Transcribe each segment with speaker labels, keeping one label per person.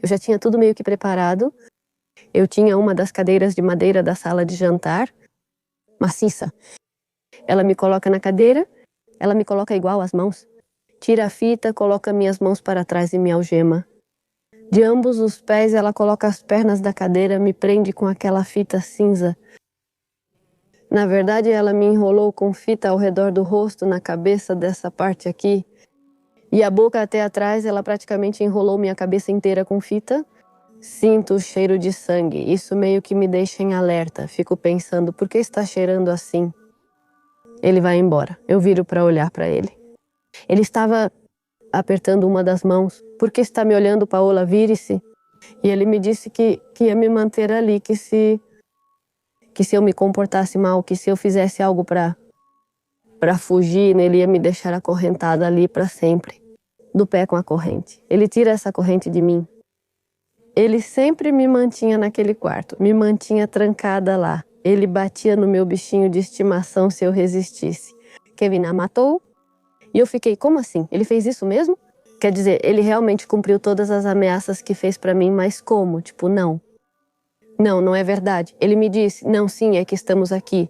Speaker 1: Eu já tinha tudo meio que preparado. Eu tinha uma das cadeiras de madeira da sala de jantar, maciça. Ela me coloca na cadeira, ela me coloca igual as mãos. Tira a fita, coloca minhas mãos para trás e me algema. De ambos os pés, ela coloca as pernas da cadeira, me prende com aquela fita cinza. Na verdade, ela me enrolou com fita ao redor do rosto, na cabeça dessa parte aqui. E a boca até atrás, ela praticamente enrolou minha cabeça inteira com fita. Sinto o cheiro de sangue. Isso meio que me deixa em alerta. Fico pensando, por que está cheirando assim? Ele vai embora. Eu viro para olhar para ele. Ele estava apertando uma das mãos. Por que está me olhando, Paola? Vire-se. E ele me disse que ia me manter ali, que se eu me comportasse mal, que se eu fizesse algo para fugir, ele ia me deixar acorrentada ali para sempre, do pé com a corrente. Ele tira essa corrente de mim. Ele sempre me mantinha naquele quarto, me mantinha trancada lá. Ele batia no meu bichinho de estimação se eu resistisse. Kevin a matou e eu fiquei, como assim? Ele fez isso mesmo? Quer dizer, ele realmente cumpriu todas as ameaças que fez para mim, mas como? Tipo, não. Não, não é verdade. Ele me disse, não, sim, é que estamos aqui.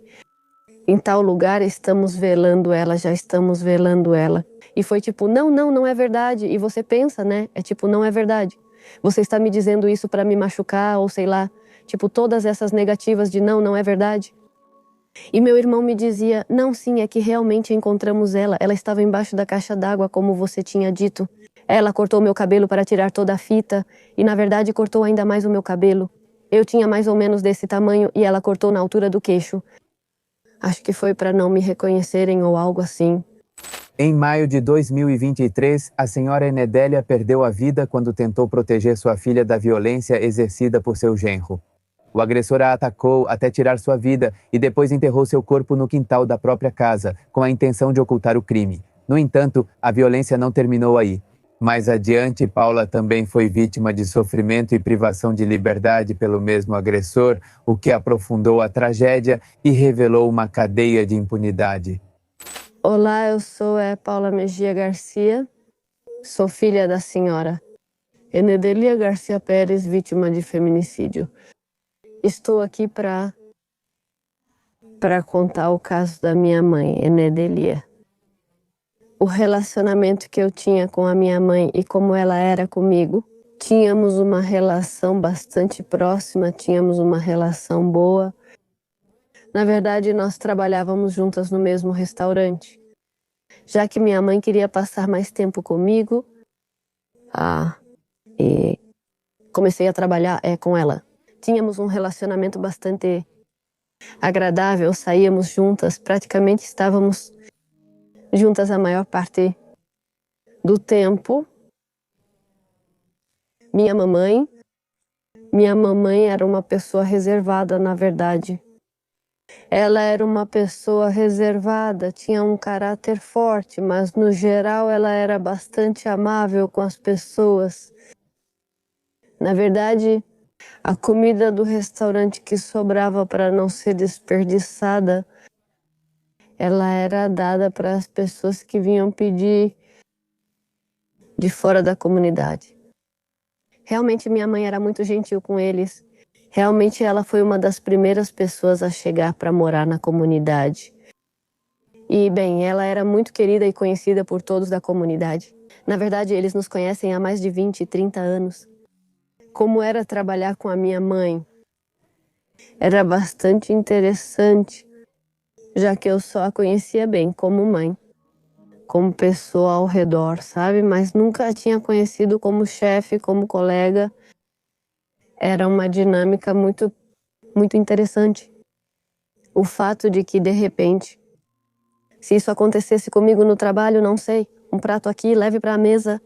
Speaker 1: Em tal lugar estamos velando ela, já estamos velando ela. E foi tipo, não, não, não é verdade. E você pensa, né? É tipo, não é verdade. Você está me dizendo isso para me machucar, ou sei lá. Tipo, todas essas negativas de não, não é verdade. E meu irmão me dizia, não, sim, é que realmente encontramos ela. Ela estava embaixo da caixa d'água, como você tinha dito. Ela cortou meu cabelo para tirar toda a fita. E na verdade cortou ainda mais o meu cabelo. Eu tinha mais ou menos desse tamanho e ela cortou na altura do queixo. Acho que foi para não me reconhecerem ou algo assim.
Speaker 2: Em maio de 2023, a senhora Enedélia perdeu a vida quando tentou proteger sua filha da violência exercida por seu genro. O agressor a atacou até tirar sua vida e depois enterrou seu corpo no quintal da própria casa, com a intenção de ocultar o crime. No entanto, a violência não terminou aí. Mais adiante, Paula também foi vítima de sofrimento e privação de liberdade pelo mesmo agressor, o que aprofundou a tragédia e revelou uma cadeia de impunidade.
Speaker 1: Olá, eu sou Paula Mejia Garcia, sou filha da senhora Enedelia Garcia Pérez, vítima de feminicídio. Estou aqui para contar o caso da minha mãe, Enedelia. O relacionamento que eu tinha com a minha mãe e como ela era comigo, tínhamos uma relação bastante próxima, tínhamos uma relação boa. Na verdade, nós trabalhávamos juntas no mesmo restaurante. Já que minha mãe queria passar mais tempo comigo, e comecei a trabalhar com ela. Tínhamos um relacionamento bastante agradável, saíamos juntas, praticamente estávamos juntas a maior parte do tempo. Minha mamãe era uma pessoa reservada, na verdade. Ela era uma pessoa reservada, tinha um caráter forte, mas no geral ela era bastante amável com as pessoas. Na verdade, a comida do restaurante que sobrava para não ser desperdiçada, ela era dada para as pessoas que vinham pedir de fora da comunidade. Realmente minha mãe era muito gentil com eles. Realmente ela foi uma das primeiras pessoas a chegar para morar na comunidade. E, bem, ela era muito querida e conhecida por todos da comunidade. Na verdade, eles nos conhecem há mais de 20, 30 anos. Como era trabalhar com a minha mãe? Era bastante interessante, já que eu só a conhecia bem como mãe, como pessoa ao redor, sabe? Mas nunca a tinha conhecido como chefe, como colega. Era uma dinâmica muito, muito interessante. O fato de que, de repente, se isso acontecesse comigo no trabalho, não sei, um prato aqui, leve para a mesa,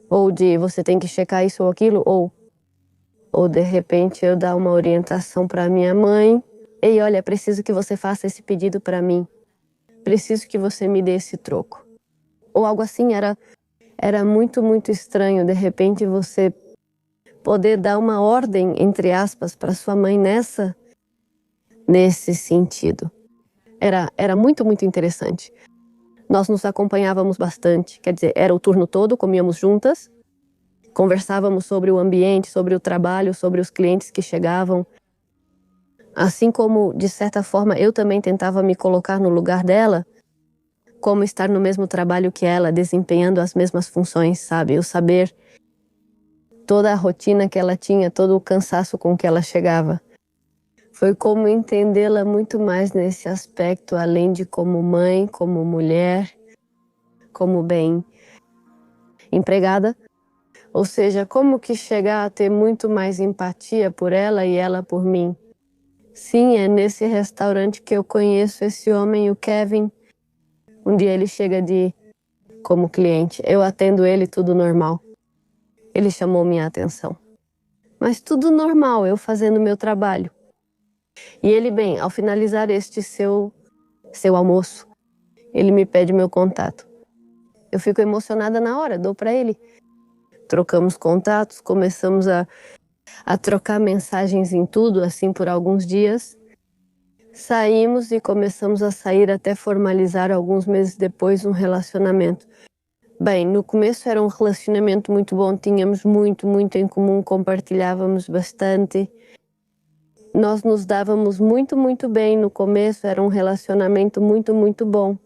Speaker 1: ou de você tem que checar isso ou aquilo, ou de repente eu dar uma orientação para minha mãe. Ei, olha, preciso que você faça esse pedido para mim. Preciso que você me dê esse troco. Ou algo assim, era muito, muito estranho, de repente você poder dar uma ordem, entre aspas, para sua mãe nesse sentido. Era muito, muito interessante. Nós nos acompanhávamos bastante, quer dizer, era o turno todo, comíamos juntas. Conversávamos sobre o ambiente, sobre o trabalho, sobre os clientes que chegavam. Assim como, de certa forma, eu também tentava me colocar no lugar dela, como estar no mesmo trabalho que ela, desempenhando as mesmas funções, sabe? Eu saber toda a rotina que ela tinha, todo o cansaço com que ela chegava. Foi como entendê-la muito mais nesse aspecto, além de como mãe, como mulher, como bem empregada. Ou seja, como que chegar a ter muito mais empatia por ela e ela por mim. Sim, é nesse restaurante que eu conheço esse homem, o Kevin. Um dia ele chega como cliente. Eu atendo ele, tudo normal. Ele chamou minha atenção. Mas tudo normal, eu fazendo meu trabalho. E ele, bem, ao finalizar este seu almoço, ele me pede meu contato. Eu fico emocionada na hora, dou para ele. Trocamos contatos, começamos a trocar mensagens em tudo, assim por alguns dias. Saímos e começamos a sair até formalizar alguns meses depois um relacionamento. Bem, no começo era um relacionamento muito bom, tínhamos muito em comum, compartilhávamos bastante. Nós nos dávamos muito bem no começo, era um relacionamento muito bom.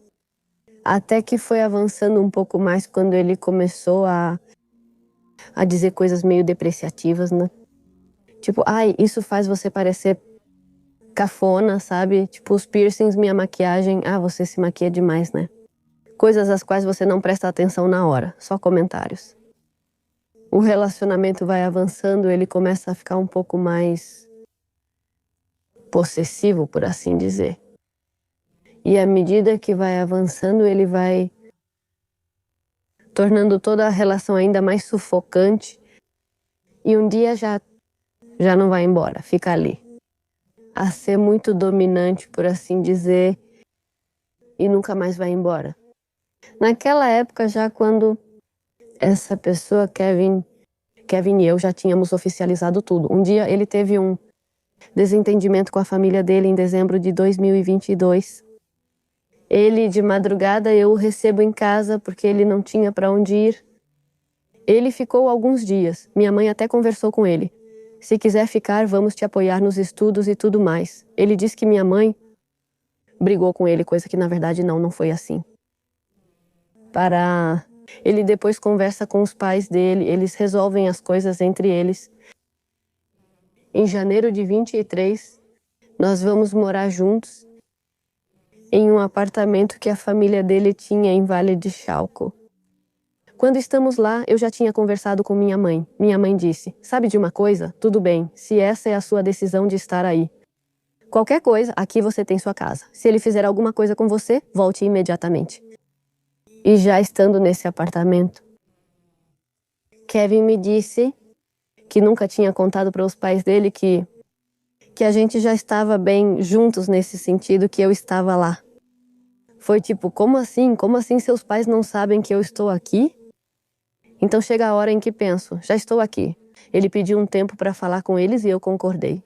Speaker 1: Até que foi avançando um pouco mais quando ele começou a dizer coisas meio depreciativas, né? Tipo, ai, isso faz você parecer cafona, sabe? Tipo, os piercings, minha maquiagem, você se maquia demais, né? Coisas às quais você não presta atenção na hora, só comentários. O relacionamento vai avançando, ele começa a ficar um pouco mais possessivo, por assim dizer. E à medida que vai avançando, ele vai tornando toda a relação ainda mais sufocante. E um dia já não vai embora, fica ali. A ser muito dominante, por assim dizer, e nunca mais vai embora. Naquela época, já quando essa pessoa, Kevin e eu já tínhamos oficializado tudo. Um dia ele teve um desentendimento com a família dele em dezembro de 2022. Ele, de madrugada, eu o recebo em casa porque ele não tinha para onde ir. Ele ficou alguns dias. Minha mãe até conversou com ele. Se quiser ficar, vamos te apoiar nos estudos e tudo mais. Ele disse que minha mãe brigou com ele, coisa que na verdade não foi assim. Ele depois conversa com os pais dele, eles resolvem as coisas entre eles. Em janeiro de 23, nós vamos morar juntos em um apartamento que a família dele tinha em Vale de Chalco. Quando estamos lá, eu já tinha conversado com minha mãe. Minha mãe disse, sabe de uma coisa? Tudo bem, se essa é a sua decisão de estar aí. Qualquer coisa, aqui você tem sua casa. Se ele fizer alguma coisa com você, volte imediatamente. E já estando nesse apartamento, Kevin me disse que nunca tinha contado para os pais dele que a gente já estava bem juntos nesse sentido, que eu estava lá. Foi tipo, como assim? Como assim seus pais não sabem que eu estou aqui? Então chega a hora em que penso, já estou aqui. Ele pediu um tempo para falar com eles e eu concordei.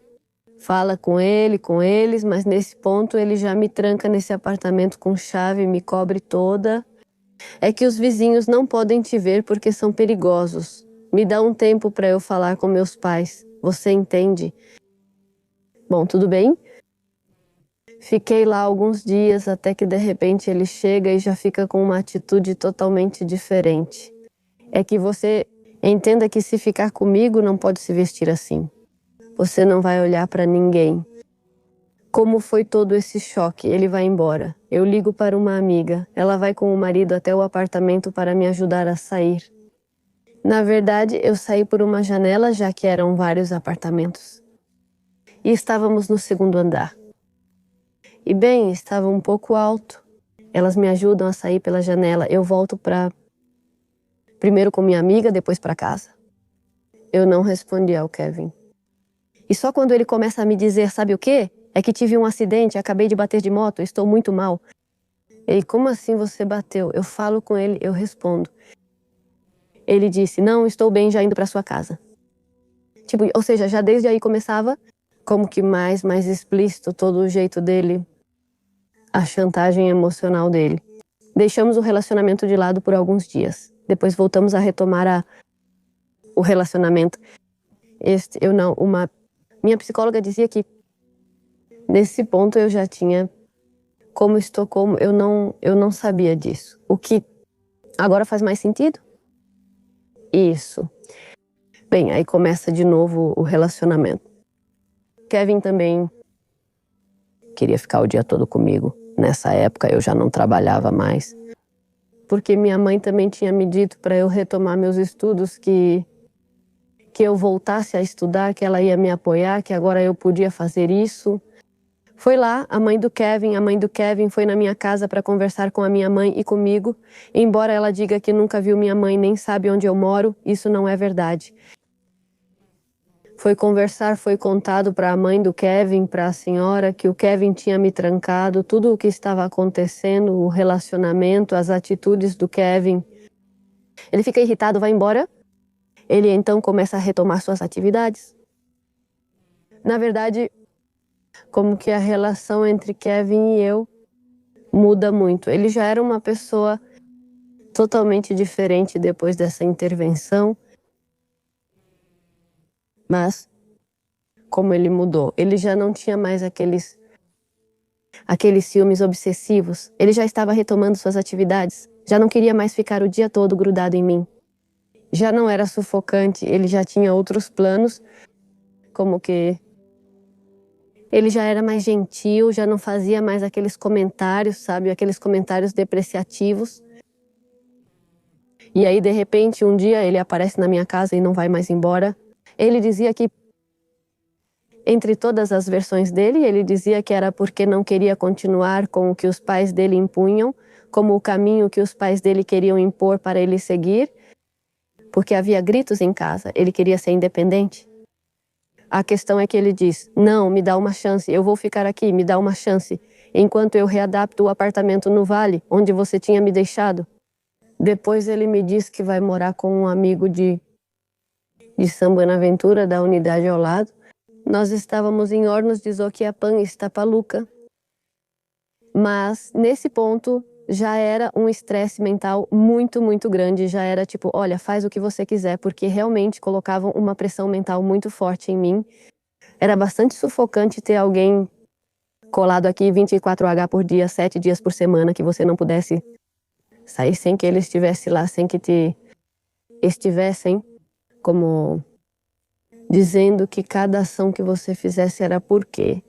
Speaker 1: Fala com eles, mas nesse ponto ele já me tranca nesse apartamento com chave, me cobre toda. É que os vizinhos não podem te ver porque são perigosos. Me dá um tempo para eu falar com meus pais. Você entende? Bom, tudo bem? Fiquei lá alguns dias até que de repente ele chega e já fica com uma atitude totalmente diferente. É que você entenda que se ficar comigo não pode se vestir assim. Você não vai olhar para ninguém. Como foi todo esse choque? Ele vai embora. Eu ligo para uma amiga. Ela vai com o marido até o apartamento para me ajudar a sair. Na verdade, eu saí por uma janela, já que eram vários apartamentos. E estávamos no segundo andar. E bem, estava um pouco alto. Elas me ajudam a sair pela janela. Eu volto primeiro com minha amiga, depois para casa. Eu não respondi ao Kevin. E só quando ele começa a me dizer, sabe o quê? É que tive um acidente, acabei de bater de moto, estou muito mal. Ele, como assim você bateu? Eu falo com ele, eu respondo. Ele disse, não, estou bem, já indo para sua casa. Tipo, ou seja, já desde aí começava como que mais explícito todo o jeito dele, a chantagem emocional dele. Deixamos o relacionamento de lado por alguns dias. Depois voltamos a retomar o relacionamento. Minha psicóloga dizia que nesse ponto eu já tinha, como Estocolmo, eu não sabia disso. O que agora faz mais sentido? Isso. Bem, aí começa de novo o relacionamento. Kevin também queria ficar o dia todo comigo. Nessa época eu já não trabalhava mais. Porque minha mãe também tinha me dito para eu retomar meus estudos, que eu voltasse a estudar, que ela ia me apoiar, que agora eu podia fazer isso. Foi lá, a mãe do Kevin foi na minha casa para conversar com a minha mãe e comigo. Embora ela diga que nunca viu minha mãe nem sabe onde eu moro, isso não é verdade. Foi conversar, foi contado para a mãe do Kevin, para a senhora, que o Kevin tinha me trancado, tudo o que estava acontecendo, o relacionamento, as atitudes do Kevin. Ele fica irritado, vai embora. Ele então começa a retomar suas atividades. Na verdade, como que a relação entre Kevin e eu muda muito. Ele já era uma pessoa totalmente diferente depois dessa intervenção. Mas, como ele mudou, ele já não tinha mais aqueles ciúmes obsessivos. Ele já estava retomando suas atividades. Já não queria mais ficar o dia todo grudado em mim. Já não era sufocante, ele já tinha outros planos, como que ele já era mais gentil, já não fazia mais aqueles comentários, sabe? Aqueles comentários depreciativos. E aí, de repente, um dia ele aparece na minha casa e não vai mais embora. Ele dizia que, entre todas as versões dele, ele dizia que era porque não queria continuar com o que os pais dele impunham, como o caminho que os pais dele queriam impor para ele seguir, porque havia gritos em casa, ele queria ser independente. A questão é que ele diz, não, me dá uma chance, eu vou ficar aqui, me dá uma chance, enquanto eu readapto o apartamento no Vale, onde você tinha me deixado. Depois ele me diz que vai morar com um amigo de São Buenaventura, da unidade ao lado. Nós estávamos em Hornos de Zoquiapan, Estapaluca. Mas, nesse ponto, já era um estresse mental muito, muito grande. Já era tipo, olha, faz o que você quiser, porque realmente colocavam uma pressão mental muito forte em mim. Era bastante sufocante ter alguém colado aqui 24H por dia, 7 dias por semana, que você não pudesse sair sem que ele estivesse lá, sem que te estivessem como dizendo que cada ação que você fizesse era por quê.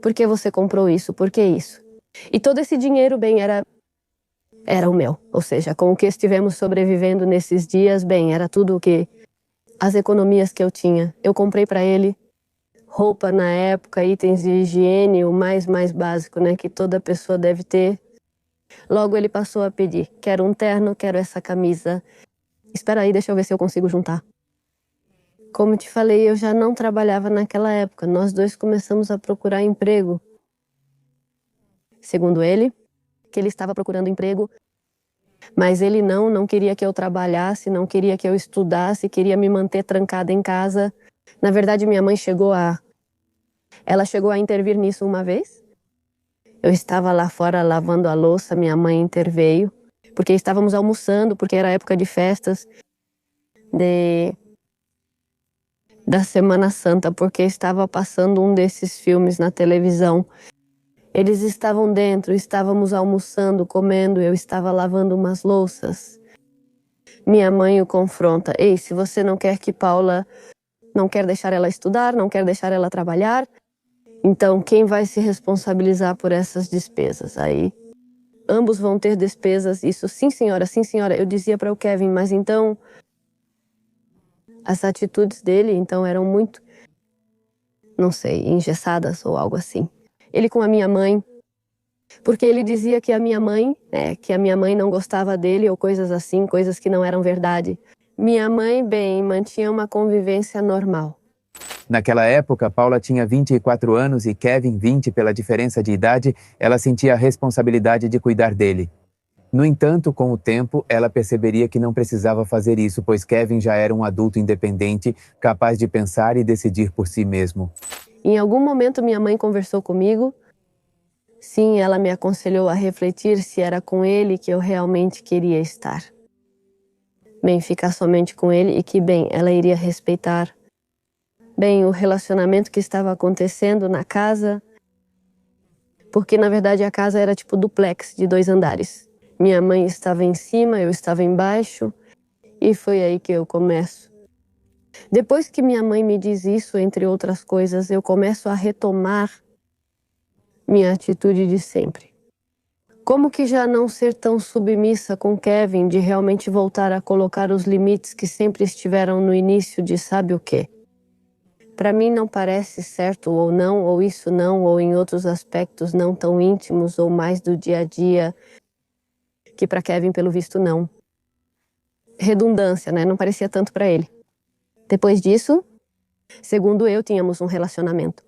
Speaker 1: Por que você comprou isso? Por que isso? E todo esse dinheiro, bem, era o meu. Ou seja, com o que estivemos sobrevivendo nesses dias, bem, era tudo o que... As economias que eu tinha. Eu comprei para ele roupa na época, itens de higiene, o mais básico, né, que toda pessoa deve ter. Logo ele passou a pedir, quero um terno, quero essa camisa. Espera aí, deixa eu ver se eu consigo juntar. Como te falei, eu já não trabalhava naquela época. Nós dois começamos a procurar emprego. Segundo ele, que ele estava procurando emprego, mas ele não queria que eu trabalhasse, não queria que eu estudasse, queria me manter trancada em casa. Na verdade, minha mãe chegou a intervir nisso uma vez. Eu estava lá fora lavando a louça, minha mãe interveio, porque estávamos almoçando, porque era época de festas da Semana Santa, porque estava passando um desses filmes na televisão. Eles estavam dentro, estávamos almoçando, comendo, eu estava lavando umas louças. Minha mãe o confronta, ei, se você não quer que Paula, não quer deixar ela estudar, não quer deixar ela trabalhar, então quem vai se responsabilizar por essas despesas? Aí, ambos vão ter despesas, isso sim senhora, eu dizia para o Kevin, mas então... As atitudes dele, então, eram muito, não sei, engessadas ou algo assim. Ele com a minha mãe, porque ele dizia que a minha mãe não gostava dele ou coisas assim, coisas que não eram verdade. Minha mãe, bem, mantinha uma convivência normal.
Speaker 2: Naquela época, Paula tinha 24 anos e Kevin 20 pela diferença de idade, ela sentia a responsabilidade de cuidar dele. No entanto, com o tempo, ela perceberia que não precisava fazer isso, pois Kevin já era um adulto independente, capaz de pensar e decidir por si mesmo.
Speaker 1: Em algum momento, minha mãe conversou comigo. Sim, ela me aconselhou a refletir se era com ele que eu realmente queria estar. bem, ficar somente com ele e que, bem, ela iria respeitar, bem, o relacionamento que estava acontecendo na casa, porque na verdade a casa era tipo duplex, de 2 andares. Minha mãe estava em cima, eu estava embaixo, e foi aí que eu começo. Depois que minha mãe me diz isso, entre outras coisas, eu começo a retomar minha atitude de sempre. Como que já não ser tão submissa com Kevin, de realmente voltar a colocar os limites que sempre estiveram no início de sabe o quê? Para mim não parece certo ou não, ou isso não, ou em outros aspectos não tão íntimos ou mais do dia a dia, que para Kevin, pelo visto, não. Redundância, né? Não parecia tanto para ele. Depois disso, segundo eu, tínhamos um relacionamento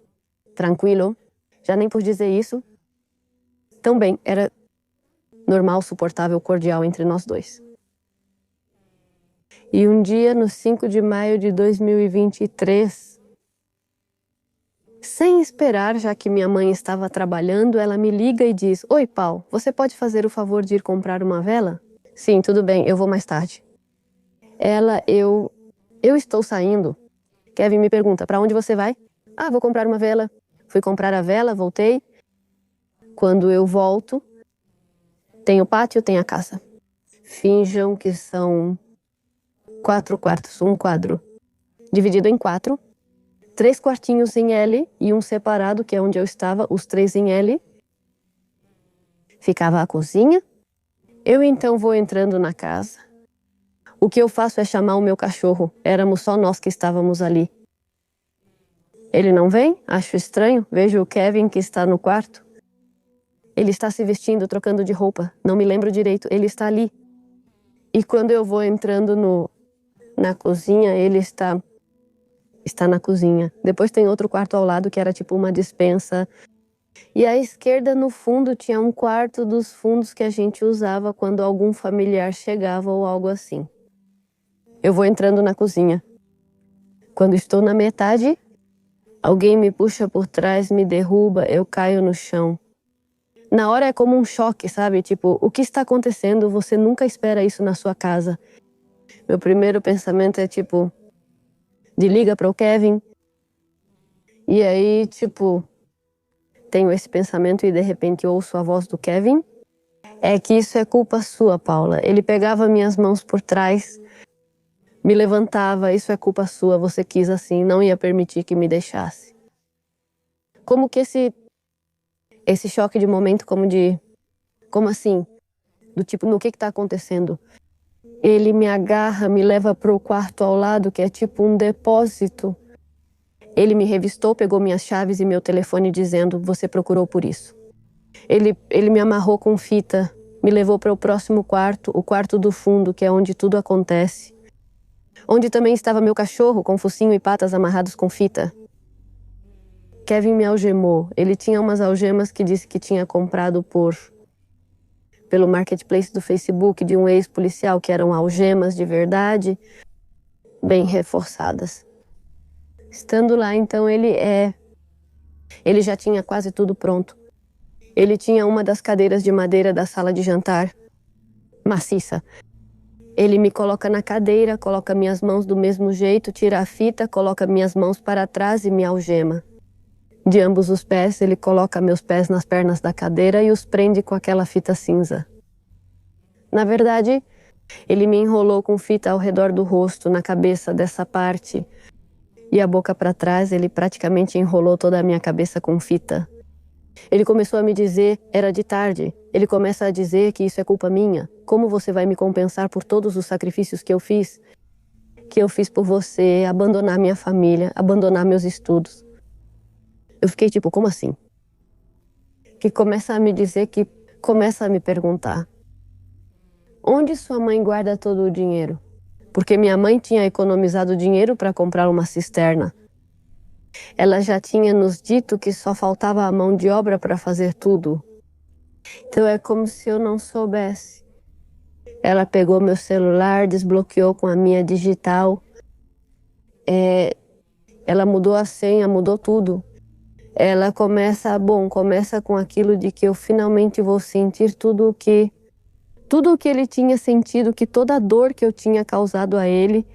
Speaker 1: tranquilo, já nem por dizer isso, tão bem, era normal, suportável, cordial entre nós dois. E um dia, no 5 de maio de 2023, sem esperar, já que minha mãe estava trabalhando, ela me liga e diz: "Oi, Pau, você pode fazer o favor de ir comprar uma vela?" "Sim, tudo bem, eu vou mais tarde." Eu estou saindo. Kevin me pergunta: "Para onde você vai?" "Ah, vou comprar uma vela." Fui comprar a vela, voltei. Quando eu volto, tem o pátio, tem a casa. Finjam que são 4 quartos, um quadro dividido em 4, 3 quartinhos em L e um separado, que é onde eu estava, os 3 em L. Ficava a cozinha. Eu então vou entrando na casa. O que eu faço é chamar o meu cachorro. Éramos só nós que estávamos ali. Ele não vem? Acho estranho. Vejo o Kevin, que está no quarto. Ele está se vestindo, trocando de roupa. Não me lembro direito. Ele está ali. E quando eu vou entrando na cozinha, ele está na cozinha. Depois tem outro quarto ao lado, que era tipo uma despensa. E à esquerda, no fundo, tinha um quarto dos fundos que a gente usava quando algum familiar chegava ou algo assim. Eu vou entrando na cozinha. Quando estou na metade, alguém me puxa por trás, me derruba, eu caio no chão. Na hora é como um choque, sabe? Tipo, o que está acontecendo? Você nunca espera isso na sua casa. Meu primeiro pensamento é tipo, de liga para o Kevin. E aí, tipo, tenho esse pensamento e de repente ouço a voz do Kevin. É que isso é culpa sua, Paula. Ele pegava minhas mãos por trás, me levantava, isso é culpa sua, você quis assim, não ia permitir que me deixasse. Como que esse choque de momento, como assim? Do tipo, no que está acontecendo? Ele me agarra, me leva para o quarto ao lado, que é tipo um depósito. Ele me revistou, pegou minhas chaves e meu telefone dizendo: "Você procurou por isso." Ele me amarrou com fita, me levou para o próximo quarto, o quarto do fundo, que é onde tudo acontece. Onde também estava meu cachorro, com focinho e patas amarrados com fita. Kevin me algemou. Ele tinha umas algemas que disse que tinha comprado pelo marketplace do Facebook de um ex-policial, que eram algemas de verdade, bem reforçadas. Estando lá, então, ele já tinha quase tudo pronto. Ele tinha uma das cadeiras de madeira da sala de jantar, maciça. Ele me coloca na cadeira, coloca minhas mãos do mesmo jeito, tira a fita, coloca minhas mãos para trás e me algema. De ambos os pés, ele coloca meus pés nas pernas da cadeira e os prende com aquela fita cinza. Na verdade, ele me enrolou com fita ao redor do rosto, na cabeça dessa parte, e a boca para trás, ele praticamente enrolou toda a minha cabeça com fita. Ele começou a me dizer, era de tarde, ele começa a dizer que isso é culpa minha. Como você vai me compensar por todos os sacrifícios que eu fiz? Que eu fiz por você, abandonar minha família, abandonar meus estudos. Eu fiquei tipo, como assim? Que começa a me dizer, que começa a me perguntar: onde sua mãe guarda todo o dinheiro? Porque minha mãe tinha economizado dinheiro para comprar uma cisterna. Ela já tinha nos dito que só faltava a mão de obra para fazer tudo. Então é como se eu não soubesse. Ela pegou meu celular, desbloqueou com a minha digital. Ela mudou a senha, mudou tudo. Ela começa com aquilo de que eu finalmente vou sentir tudo o que Tudo o que ele tinha sentido, que toda a dor que eu tinha causado a ele,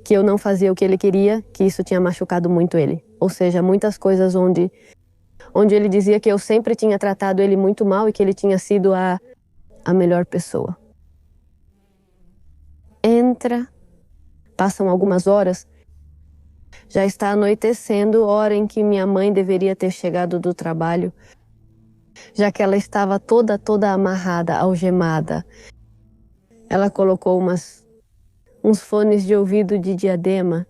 Speaker 1: que eu não fazia o que ele queria, que isso tinha machucado muito ele. Ou seja, muitas coisas onde ele dizia que eu sempre tinha tratado ele muito mal e que ele tinha sido a melhor pessoa. Passam algumas horas, já está anoitecendo, hora em que minha mãe deveria ter chegado do trabalho, já que ela estava toda amarrada, algemada. Ela colocou uns fones de ouvido de diadema.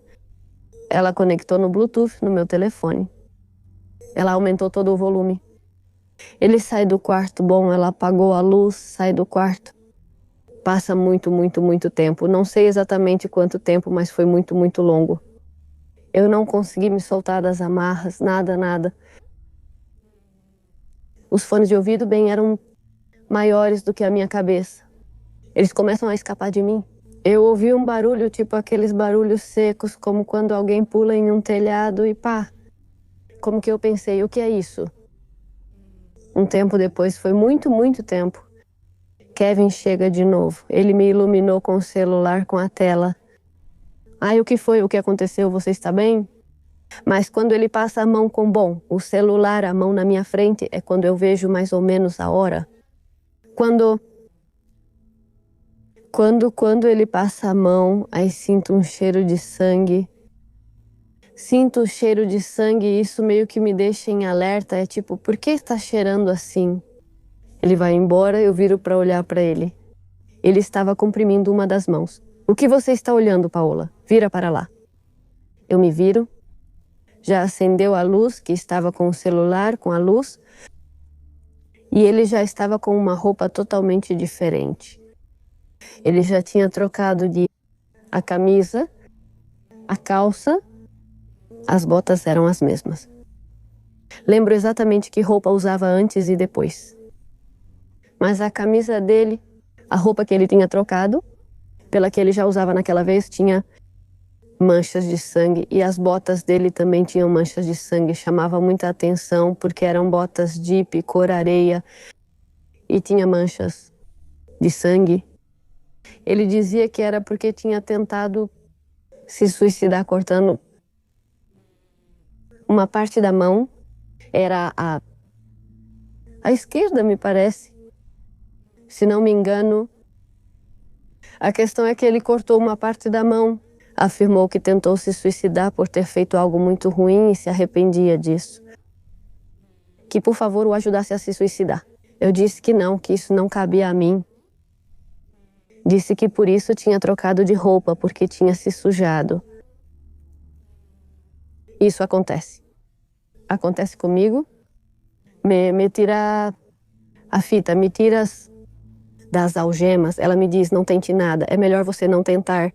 Speaker 1: Ela conectou no Bluetooth no meu telefone. Ela aumentou todo o volume. Ele sai do quarto, ela apagou a luz, sai do quarto. Passa muito tempo. Não sei exatamente quanto tempo, mas foi muito longo. Eu não consegui me soltar das amarras, nada. Os fones de ouvido, eram maiores do que a minha cabeça. Eles começam a escapar de mim. Eu ouvi um barulho, tipo aqueles barulhos secos, como quando alguém pula em um telhado e pá. Como que eu pensei, o que é isso? Um tempo depois, foi muito tempo, Kevin chega de novo. Ele me iluminou com o celular, com a tela. Ai, o que foi? O que aconteceu? Você está bem? Mas quando ele passa a mão o celular, a mão na minha frente, é quando eu vejo mais ou menos a hora. Quando ele passa a mão, aí sinto um cheiro de sangue. Sinto o cheiro de sangue e isso meio que me deixa em alerta. É tipo, por que está cheirando assim? Ele vai embora, eu viro para olhar para ele. Ele estava comprimindo uma das mãos. O que você está olhando, Paola? Vira para lá. Eu me viro. Já acendeu a luz, que estava com o celular, com a luz. E ele já estava com uma roupa totalmente diferente. Ele já tinha trocado a camisa, a calça, as botas eram as mesmas. Lembro exatamente que roupa usava antes e depois. Mas a camisa dele, a roupa que ele tinha trocado, pela que ele já usava naquela vez, tinha manchas de sangue. E as botas dele também tinham manchas de sangue. Chamava muita atenção porque eram botas Jeep, cor areia. E tinha manchas de sangue. Ele dizia que era porque tinha tentado se suicidar cortando uma parte da mão. Era a esquerda, me parece. Se não me engano, a questão é que ele cortou uma parte da mão. Afirmou que tentou se suicidar por ter feito algo muito ruim e se arrependia disso. Que, por favor, o ajudasse a se suicidar. Eu disse que não, que isso não cabia a mim. Disse que por isso tinha trocado de roupa, porque tinha se sujado. Isso acontece. Acontece comigo. Me tira a fita, me tira das algemas. Ela me diz, não tente nada, é melhor você não tentar.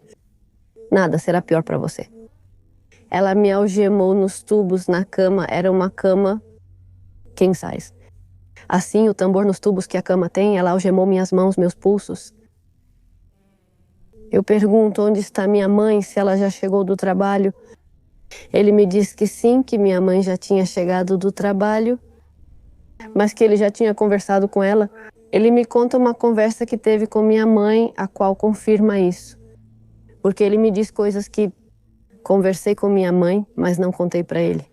Speaker 1: Nada, será pior para você. Ela me algemou nos tubos na cama, era uma cama king size. Assim, o tambor nos tubos que a cama tem, ela algemou minhas mãos, meus pulsos. Eu pergunto onde está minha mãe, se ela já chegou do trabalho. Ele me diz que sim, que minha mãe já tinha chegado do trabalho, mas que ele já tinha conversado com ela. Ele me conta uma conversa que teve com minha mãe, a qual confirma isso. Porque ele me diz coisas que conversei com minha mãe, mas não contei para ele.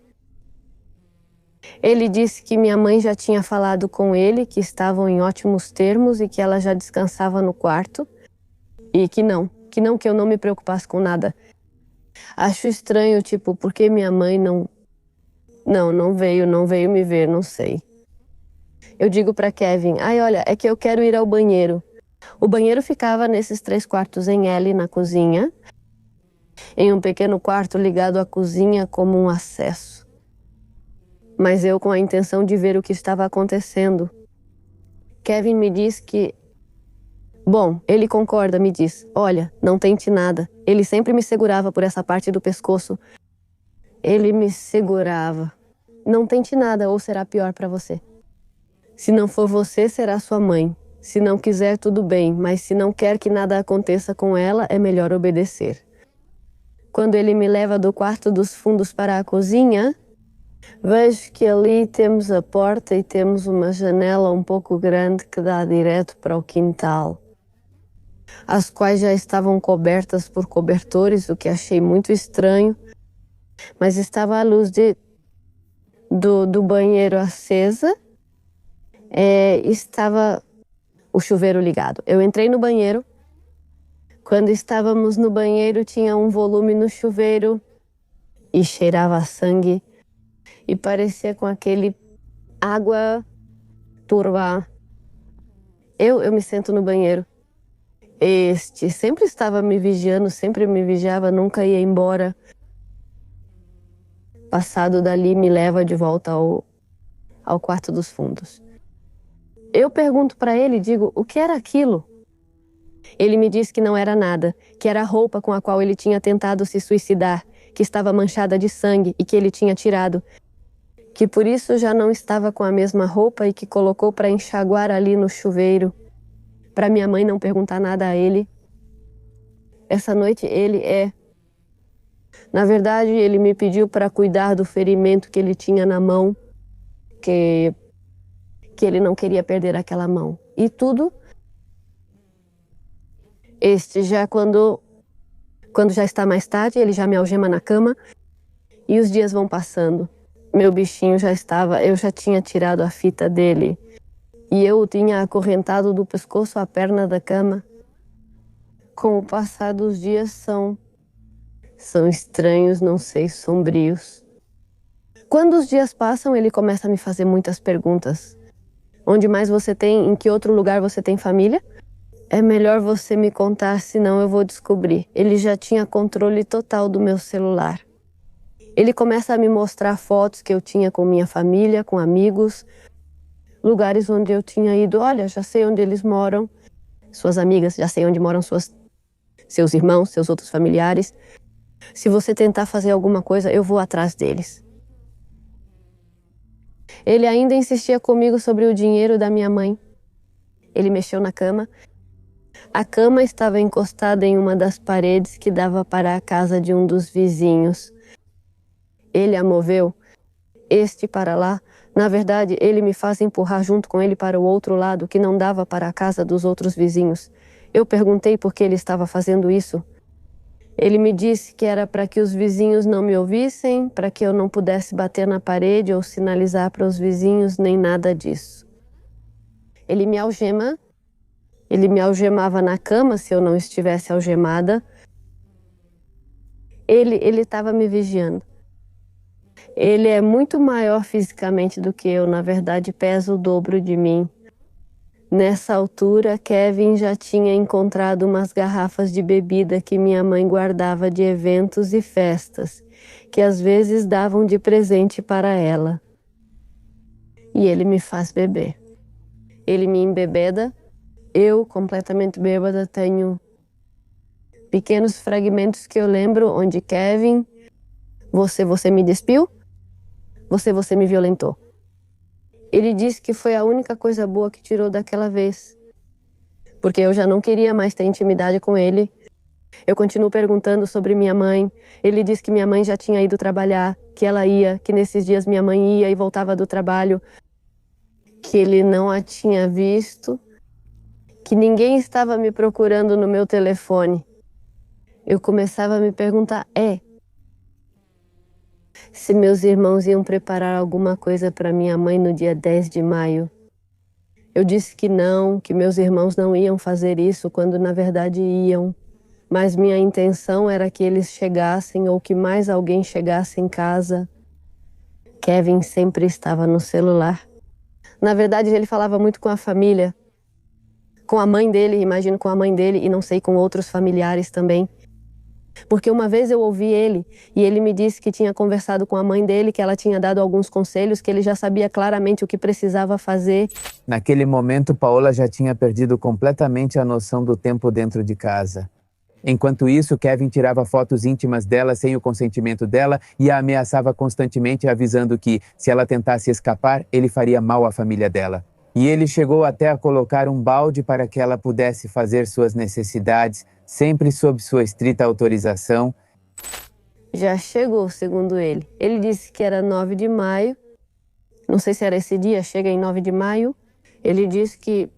Speaker 1: Ele disse que minha mãe já tinha falado com ele, que estavam em ótimos termos e que ela já descansava no quarto. E que eu não me preocupasse com nada. Acho estranho, tipo, porque minha mãe não veio me ver, não sei. Eu digo para Kevin, olha, é que eu quero ir ao banheiro. O banheiro ficava nesses 3 quartos em L na cozinha, em um pequeno quarto ligado à cozinha como um acesso. Mas eu com a intenção de ver o que estava acontecendo. Kevin me diz que... Bom, ele concorda, me diz, olha, não tente nada. Ele sempre me segurava por essa parte do pescoço. Ele me segurava. Não tente nada ou será pior para você. Se não for você, será sua mãe. Se não quiser, tudo bem, mas se não quer que nada aconteça com ela, é melhor obedecer. Quando ele me leva do quarto dos fundos para a cozinha, vejo que ali temos a porta e temos uma janela um pouco grande que dá direto para o quintal. as quais já estavam cobertas por cobertores, o que achei muito estranho, mas estava a luz do banheiro acesa, estava o chuveiro ligado. Eu entrei no banheiro. Quando estávamos no banheiro, tinha um volume no chuveiro e cheirava a sangue e parecia com aquele água turva. Eu me sento no banheiro. Este sempre estava me vigiando, sempre me vigiava, nunca ia embora. Passado dali, me leva de volta ao quarto dos fundos. Eu pergunto para ele, digo, o que era aquilo? Ele me disse que não era nada, que era a roupa com a qual ele tinha tentado se suicidar, que estava manchada de sangue e que ele tinha tirado, que por isso já não estava com a mesma roupa e que colocou para enxaguar ali no chuveiro, para minha mãe não perguntar nada a ele. Essa noite Na verdade, ele me pediu para cuidar do ferimento que ele tinha na mão, que ele não queria perder aquela mão. E tudo já quando já está mais tarde, ele já me algema na cama e os dias vão passando. Meu bichinho eu já tinha tirado a fita dele e eu o tinha acorrentado do pescoço à perna da cama. Com o passar dos dias são estranhos, não sei, sombrios. Quando os dias passam, ele começa a me fazer muitas perguntas. Onde mais você tem, em que outro lugar você tem família? É melhor você me contar, senão eu vou descobrir. Ele já tinha controle total do meu celular. Ele começa a me mostrar fotos que eu tinha com minha família, com amigos, lugares onde eu tinha ido. Olha, já sei onde eles moram, suas amigas, já sei onde moram seus irmãos, seus outros familiares. Se você tentar fazer alguma coisa, eu vou atrás deles. Ele ainda insistia comigo sobre o dinheiro da minha mãe. Ele mexeu na cama. A cama estava encostada em uma das paredes que dava para a casa de um dos vizinhos. Ele a moveu, para lá. Na verdade, ele me faz empurrar junto com ele para o outro lado, que não dava para a casa dos outros vizinhos. Eu perguntei por que ele estava fazendo isso. Ele me disse que era para que os vizinhos não me ouvissem, para que eu não pudesse bater na parede ou sinalizar para os vizinhos, nem nada disso. Ele me algemava na cama se eu não estivesse algemada. Ele estava me vigiando. Ele é muito maior fisicamente do que eu, na verdade pesa o dobro de mim. Nessa altura, Kevin já tinha encontrado umas garrafas de bebida que minha mãe guardava de eventos e festas, que às vezes davam de presente para ela. E ele me faz beber. Ele me embebeda. Eu, completamente bêbada, tenho pequenos fragmentos que eu lembro onde Kevin, você me despiu? Você me violentou. Ele disse que foi a única coisa boa que tirou daquela vez. Porque eu já não queria mais ter intimidade com ele. Eu continuo perguntando sobre minha mãe. Ele disse que minha mãe já tinha ido trabalhar, que nesses dias minha mãe ia e voltava do trabalho, que ele não a tinha visto, que ninguém estava me procurando no meu telefone. Eu começava a me perguntar, se meus irmãos iam preparar alguma coisa para minha mãe no dia 10 de maio. Eu disse que não, que meus irmãos não iam fazer isso, quando na verdade iam. Mas minha intenção era que eles chegassem ou que mais alguém chegasse em casa. Kevin sempre estava no celular. Na verdade, ele falava muito com a família. Com a mãe dele, imagino com a mãe dele, e não sei, com outros familiares também. Porque uma vez eu ouvi ele, e ele me disse que tinha conversado com a mãe dele, que ela tinha dado alguns conselhos, que ele já sabia claramente o que precisava fazer.
Speaker 2: Naquele momento, Paola já tinha perdido completamente a noção do tempo dentro de casa. Enquanto isso, Kevin tirava fotos íntimas dela sem o consentimento dela e a ameaçava constantemente, avisando que, se ela tentasse escapar, ele faria mal à família dela. E ele chegou até a colocar um balde para que ela pudesse fazer suas necessidades, sempre sob sua estrita autorização.
Speaker 1: Já chegou, segundo ele. Ele disse que era 9 de maio. Não sei se era esse dia, chega em 9 de maio. Ele disse que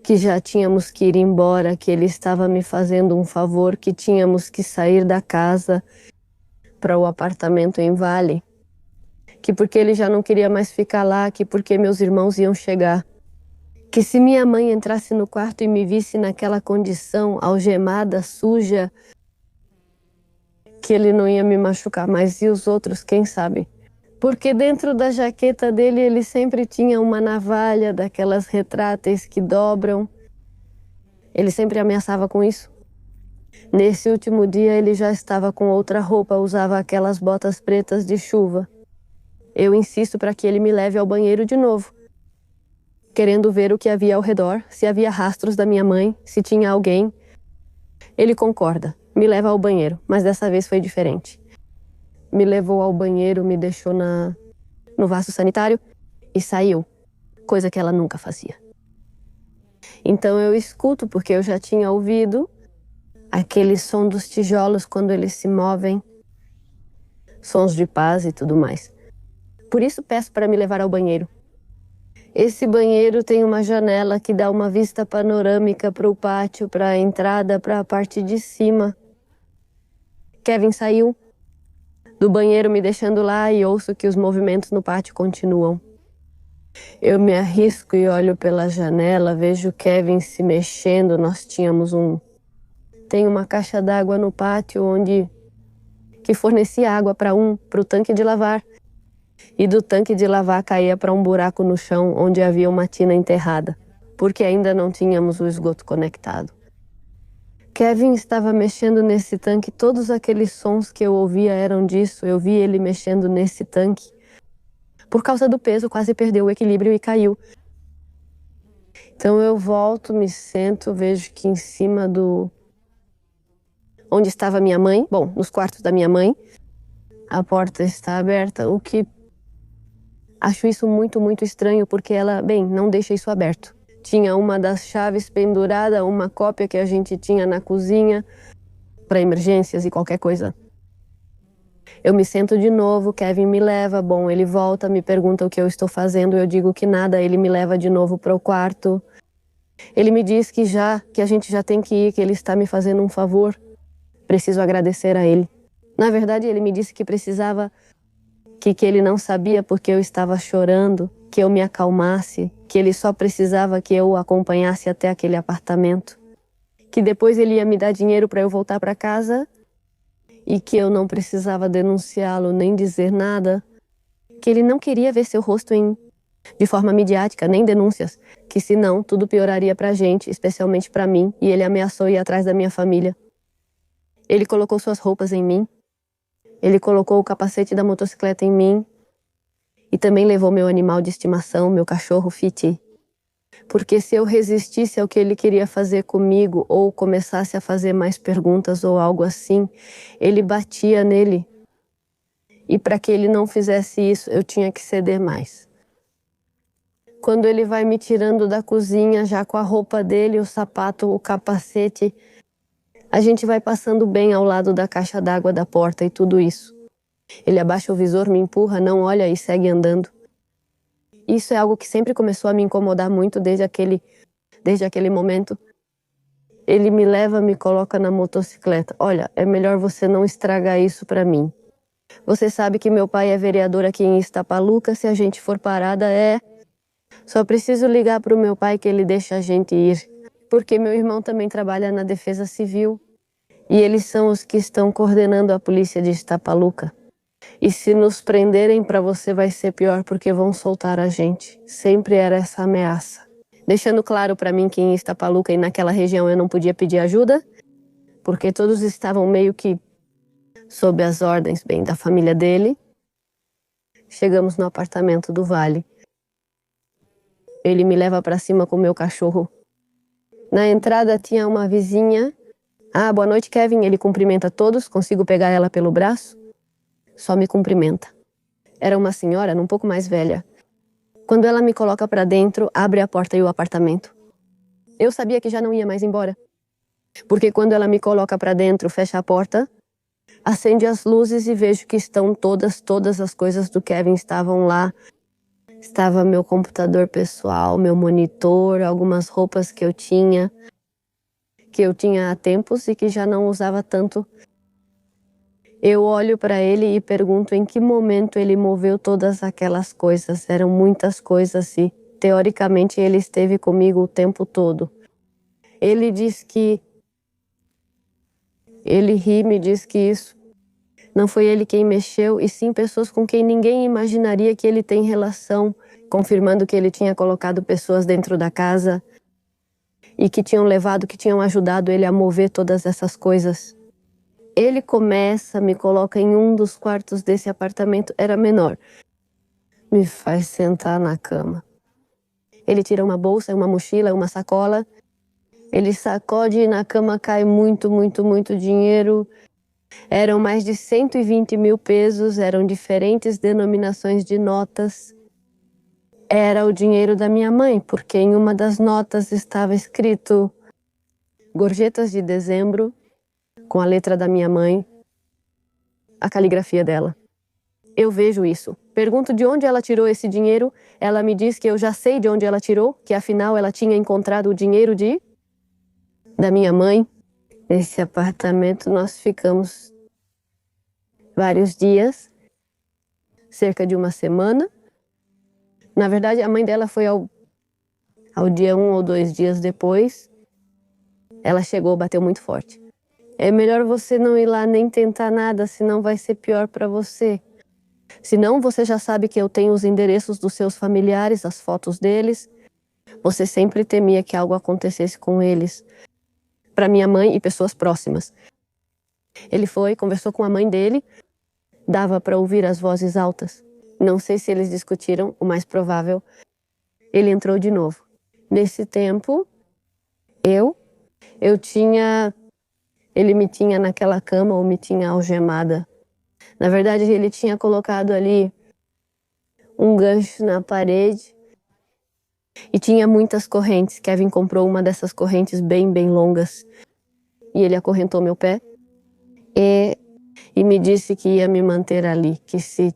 Speaker 1: que já tínhamos que ir embora, que ele estava me fazendo um favor, que tínhamos que sair da casa para o apartamento em Vale, que porque ele já não queria mais ficar lá, que porque meus irmãos iam chegar, que se minha mãe entrasse no quarto e me visse naquela condição, algemada, suja, que ele não ia me machucar, mas e os outros, quem sabe? Porque dentro da jaqueta dele ele sempre tinha uma navalha daquelas retráteis que dobram. Ele sempre ameaçava com isso. Nesse último dia ele já estava com outra roupa, usava aquelas botas pretas de chuva. Eu insisto para que ele me leve ao banheiro de novo, querendo ver o que havia ao redor, se havia rastros da minha mãe, se tinha alguém. Ele concorda, me leva ao banheiro, mas dessa vez foi diferente. Me levou ao banheiro, me deixou no vaso sanitário e saiu, coisa que ela nunca fazia. Então eu escuto, porque eu já tinha ouvido aquele som dos tijolos quando eles se movem, sons de paz e tudo mais. Por isso peço para me levar ao banheiro. Esse banheiro tem uma janela que dá uma vista panorâmica para o pátio, para a entrada, para a parte de cima. Kevin saiu do banheiro me deixando lá e ouço que os movimentos no pátio continuam. Eu me arrisco e olho pela janela, vejo Kevin se mexendo. Nós tínhamos tem uma caixa d'água no pátio que fornecia água para o tanque de lavar. E do tanque de lavar caía para um buraco no chão onde havia uma tina enterrada, porque ainda não tínhamos o esgoto conectado. Kevin estava mexendo nesse tanque, todos aqueles sons que eu ouvia eram disso. Eu vi ele mexendo nesse tanque. Por causa do peso, quase perdeu o equilíbrio e caiu. Então eu volto, me sento, vejo que em cima onde estava minha mãe, nos quartos da minha mãe, a porta está aberta, o que acho isso muito, muito estranho, porque ela, não deixa isso aberto. Tinha uma das chaves pendurada, uma cópia que a gente tinha na cozinha para emergências e qualquer coisa. Eu me sento de novo, Kevin me leva, ele volta, me pergunta o que eu estou fazendo, eu digo que nada, ele me leva de novo para o quarto. Ele me diz que a gente já tem que ir, que ele está me fazendo um favor. Preciso agradecer a ele. Na verdade, ele me disse que precisava, que ele não sabia porque eu estava chorando, que eu me acalmasse, que ele só precisava que eu o acompanhasse até aquele apartamento, que depois ele ia me dar dinheiro para eu voltar para casa e que eu não precisava denunciá-lo nem dizer nada, que ele não queria ver seu rosto de forma midiática, nem denúncias, que senão tudo pioraria para a gente, especialmente para mim, e ele ameaçou ir atrás da minha família. Ele colocou suas roupas em mim, ele colocou o capacete da motocicleta em mim e também levou meu animal de estimação, meu cachorro Fiti. Porque se eu resistisse ao que ele queria fazer comigo ou começasse a fazer mais perguntas ou algo assim, ele batia nele. E para que ele não fizesse isso, eu tinha que ceder mais. Quando ele vai me tirando da cozinha, já com a roupa dele, o sapato, o capacete, a gente vai passando bem ao lado da caixa d'água da porta e tudo isso. Ele abaixa o visor, me empurra, não olha e segue andando. Isso é algo que sempre começou a me incomodar muito desde aquele momento. Ele me leva, me coloca na motocicleta. Olha, é melhor você não estragar isso para mim. Você sabe que meu pai é vereador aqui em Itapaluca, se a gente for parada Só preciso ligar para o meu pai que ele deixa a gente ir. Porque meu irmão também trabalha na Defesa Civil. E eles são os que estão coordenando a polícia de Itapaluca. E se nos prenderem, para você vai ser pior, porque vão soltar a gente. Sempre era essa ameaça. Deixando claro para mim que em Itapaluca e naquela região eu não podia pedir ajuda, porque todos estavam meio que sob as ordens, da família dele. Chegamos no apartamento do Vale. Ele me leva para cima com o meu cachorro. Na entrada tinha uma vizinha. Boa noite, Kevin. Ele cumprimenta todos, consigo pegar ela pelo braço. Só me cumprimenta. Era uma senhora, um pouco mais velha. Quando ela me coloca para dentro, abre a porta e o apartamento. Eu sabia que já não ia mais embora. Porque quando ela me coloca para dentro, fecha a porta, acende as luzes e vejo que estão todas as coisas do Kevin estavam lá, Estava meu computador pessoal, meu monitor, algumas roupas que eu tinha há tempos e que já não usava tanto. Eu olho para ele e pergunto em que momento ele moveu todas aquelas coisas. Eram muitas coisas e, teoricamente, ele esteve comigo o tempo todo. Ele diz que... Ele ri, me diz que isso não foi ele quem mexeu, e sim pessoas com quem ninguém imaginaria que ele tem relação, confirmando que ele tinha colocado pessoas dentro da casa e que tinham ajudado ele a mover todas essas coisas. Ele me coloca em um dos quartos desse apartamento, era menor. Me faz sentar na cama. Ele tira uma bolsa, uma mochila, uma sacola. Ele sacode e na cama cai muito, muito, muito dinheiro. Eram mais de 120 mil pesos, eram diferentes denominações de notas. Era o dinheiro da minha mãe, porque em uma das notas estava escrito Gorjetas de Dezembro, com a letra da minha mãe, a caligrafia dela. Eu vejo isso. Pergunto de onde ela tirou esse dinheiro. Ela me diz que eu já sei de onde ela tirou, que afinal ela tinha encontrado o dinheiro da minha mãe. Nesse apartamento nós ficamos vários dias, cerca de uma semana. Na verdade, a mãe dela foi ao dia 1 ou 2 dias depois. Ela chegou, bateu muito forte. É melhor você não ir lá nem tentar nada, senão vai ser pior para você. Senão você já sabe que eu tenho os endereços dos seus familiares, as fotos deles. Você sempre temia que algo acontecesse com eles. Para minha mãe e pessoas próximas. Ele foi, conversou com a mãe dele. Dava para ouvir as vozes altas. Não sei se eles discutiram, o mais provável. Ele entrou de novo. Nesse tempo, ele me tinha naquela cama ou me tinha algemada. Na verdade, ele tinha colocado ali um gancho na parede e tinha muitas correntes. Kevin comprou uma dessas correntes bem, bem longas e ele acorrentou meu pé e me disse que ia me manter ali, que se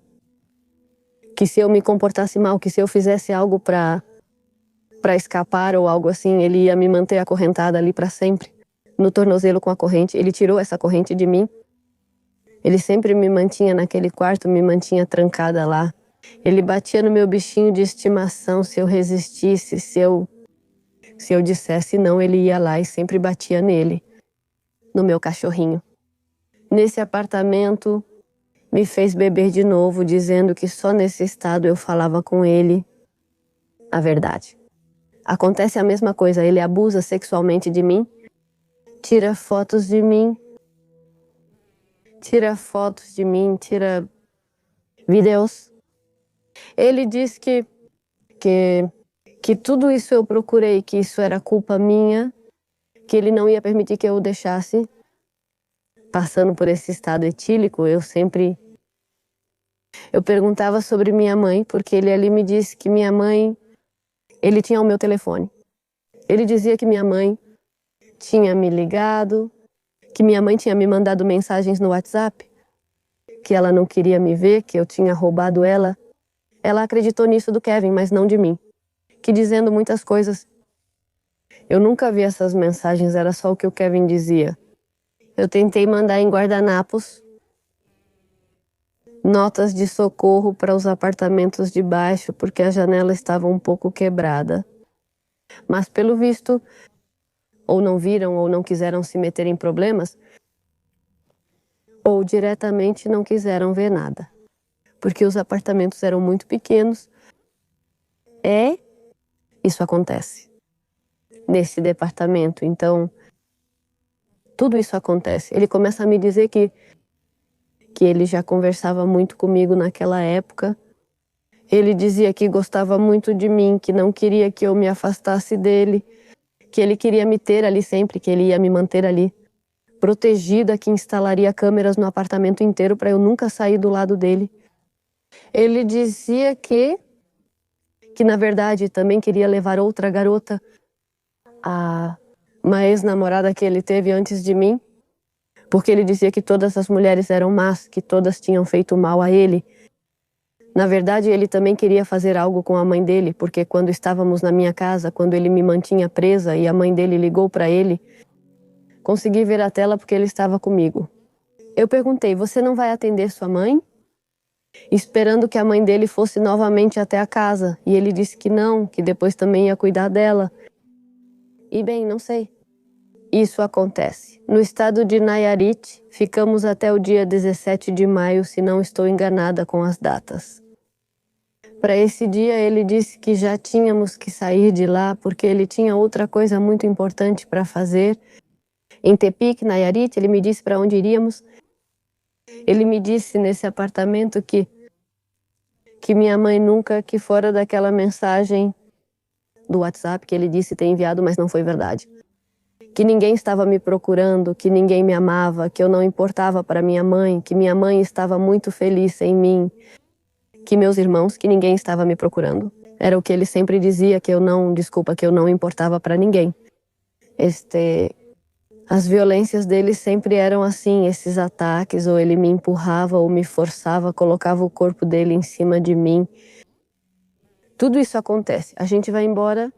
Speaker 1: eu me comportasse mal, que se eu fizesse algo para escapar ou algo assim, ele ia me manter acorrentada ali para sempre, no tornozelo com a corrente. Ele tirou essa corrente de mim. Ele sempre me mantinha naquele quarto, me mantinha trancada lá. Ele batia no meu bichinho de estimação se eu resistisse, se eu dissesse não, ele ia lá e sempre batia nele, no meu cachorrinho. Nesse apartamento, me fez beber de novo, dizendo que só nesse estado eu falava com ele a verdade. Acontece a mesma coisa, ele abusa sexualmente de mim, tira fotos de mim, tira vídeos. Ele diz que tudo isso eu procurei, que isso era culpa minha, que ele não ia permitir que eu o deixasse. Passando por esse estado etílico, eu perguntava sobre minha mãe, porque ele ali me disse que minha mãe, ele tinha o meu telefone. Ele dizia que minha mãe tinha me ligado, que minha mãe tinha me mandado mensagens no WhatsApp, que ela não queria me ver, que eu tinha roubado ela. Ela acreditou nisso do Kevin, mas não de mim. Que dizendo muitas coisas. Eu nunca vi essas mensagens, era só o que o Kevin dizia. Eu tentei mandar em guardanapos notas de socorro para os apartamentos de baixo, porque a janela estava um pouco quebrada. Mas pelo visto, ou não viram ou não quiseram se meter em problemas, ou diretamente não quiseram ver nada. Porque os apartamentos eram muito pequenos. Isso acontece nesse departamento. Então, tudo isso acontece. Ele começa a me dizer que ele já conversava muito comigo naquela época. Ele dizia que gostava muito de mim, que não queria que eu me afastasse dele, que ele queria me ter ali sempre, que ele ia me manter ali, protegida, que instalaria câmeras no apartamento inteiro para eu nunca sair do lado dele. Ele dizia que na verdade também queria levar outra garota, uma ex-namorada que ele teve antes de mim, porque ele dizia que todas as mulheres eram más, que todas tinham feito mal a ele. Na verdade, ele também queria fazer algo com a mãe dele, porque quando estávamos na minha casa, quando ele me mantinha presa e a mãe dele ligou para ele, consegui ver a tela porque ele estava comigo. Eu perguntei, você não vai atender sua mãe? Esperando que a mãe dele fosse novamente até a casa. E ele disse que não, que depois também ia cuidar dela. E bem, não sei. Isso acontece. No estado de Nayarit, ficamos até o dia 17 de maio, se não estou enganada com as datas. Para esse dia, ele disse que já tínhamos que sair de lá porque ele tinha outra coisa muito importante para fazer. Em Tepic, Nayarit, ele me disse para onde iríamos. Ele me disse nesse apartamento que minha mãe nunca, que fora daquela mensagem do WhatsApp que ele disse ter enviado, mas não foi verdade. Que ninguém estava me procurando, que ninguém me amava, que eu não importava para minha mãe, que minha mãe estava muito feliz sem mim, que meus irmãos, que ninguém estava me procurando. Era o que ele sempre dizia, que eu não importava para ninguém. As violências dele sempre eram assim, esses ataques, ou ele me empurrava ou me forçava, colocava o corpo dele em cima de mim. Tudo isso acontece. A gente vai embora,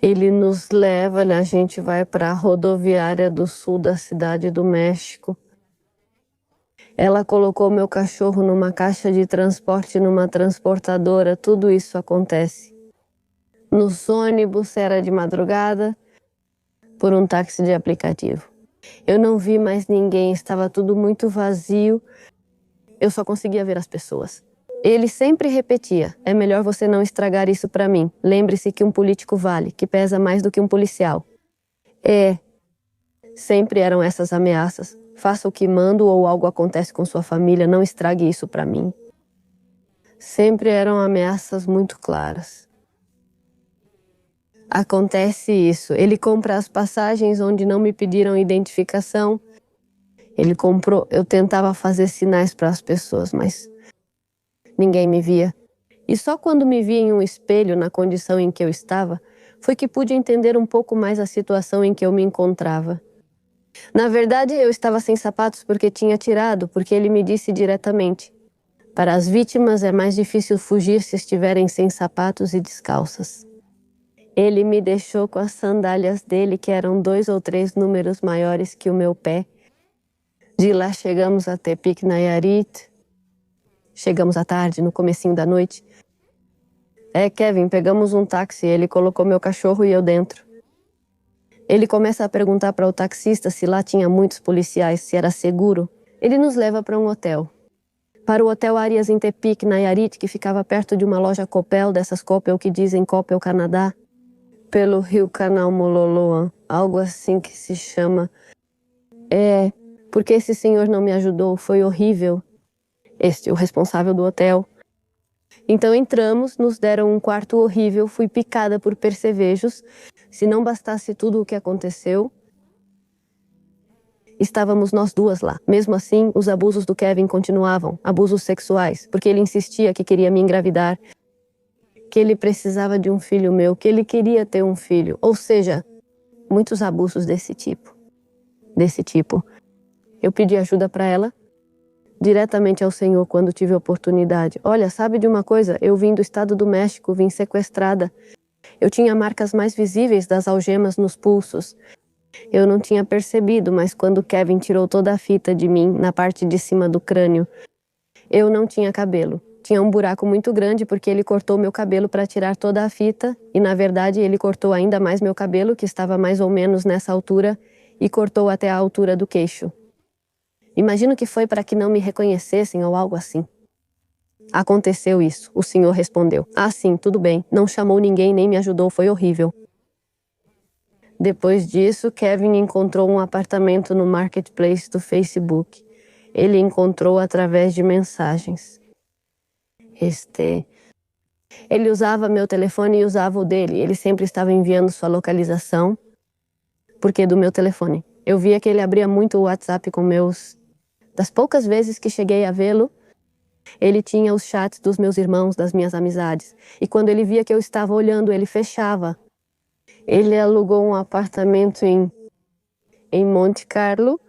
Speaker 1: ele nos leva, né? A gente vai para a rodoviária do sul da cidade do México. Ela colocou meu cachorro numa caixa de transporte, numa transportadora, tudo isso acontece. Nos ônibus, era de madrugada, por um táxi de aplicativo. Eu não vi mais ninguém, estava tudo muito vazio, eu só conseguia ver as pessoas. Ele sempre repetia, é melhor você não estragar isso para mim. Lembre-se que um político vale, que pesa mais do que um policial. Sempre eram essas ameaças. Faça o que mando ou algo acontece com sua família, não estrague isso para mim. Sempre eram ameaças muito claras. Acontece isso. Ele compra as passagens onde não me pediram identificação. Ele comprou, eu tentava fazer sinais para as pessoas, mas ninguém me via. E só quando me vi em um espelho, na condição em que eu estava, foi que pude entender um pouco mais a situação em que eu me encontrava. Na verdade, eu estava sem sapatos porque tinha tirado, porque ele me disse diretamente: para as vítimas é mais difícil fugir se estiverem sem sapatos e descalças. Ele me deixou com as sandálias dele, que eram 2 ou 3 números maiores que o meu pé. De lá chegamos a Tepic, Nayarit. Chegamos à tarde, no comecinho da noite. Kevin, pegamos um táxi, ele colocou meu cachorro e eu dentro. Ele começa a perguntar para o taxista se lá tinha muitos policiais, se era seguro. Ele nos leva para um hotel. Para o Hotel Arias em Tepic, Nayarit, que ficava perto de uma loja Coppel, dessas Coppel que dizem Coppel Canadá, pelo rio Canal Mololoa, algo assim que se chama. Porque esse senhor não me ajudou, foi horrível. O responsável do hotel. Então entramos, nos deram um quarto horrível, fui picada por percevejos. Se não bastasse tudo o que aconteceu, estávamos nós duas lá. Mesmo assim, os abusos do Kevin continuavam, abusos sexuais, porque ele insistia que queria me engravidar, que ele precisava de um filho meu, que ele queria ter um filho. Ou seja, muitos abusos desse tipo. Eu pedi ajuda para ela, diretamente ao Senhor quando tive a oportunidade. Olha, sabe de uma coisa? Eu vim do estado do México, vim sequestrada. Eu tinha marcas mais visíveis das algemas nos pulsos. Eu não tinha percebido, mas quando Kevin tirou toda a fita de mim, na parte de cima do crânio, eu não tinha cabelo. Tinha um buraco muito grande porque ele cortou meu cabelo para tirar toda a fita e, na verdade, ele cortou ainda mais meu cabelo, que estava mais ou menos nessa altura, e cortou até a altura do queixo. Imagino que foi para que não me reconhecessem ou algo assim. Aconteceu isso, o senhor respondeu. Ah, sim, tudo bem. Não chamou ninguém, nem me ajudou, foi horrível. Depois disso, Kevin encontrou um apartamento no Marketplace do Facebook. Ele encontrou através de mensagens. Ele usava meu telefone e usava o dele. Ele sempre estava enviando sua localização, porque do meu telefone. Eu via que ele abria muito o WhatsApp com meus... Das poucas vezes que cheguei a vê-lo, ele tinha os chats dos meus irmãos, das minhas amizades. E quando ele via que eu estava olhando, ele fechava. Ele alugou um apartamento em Monte Carlo,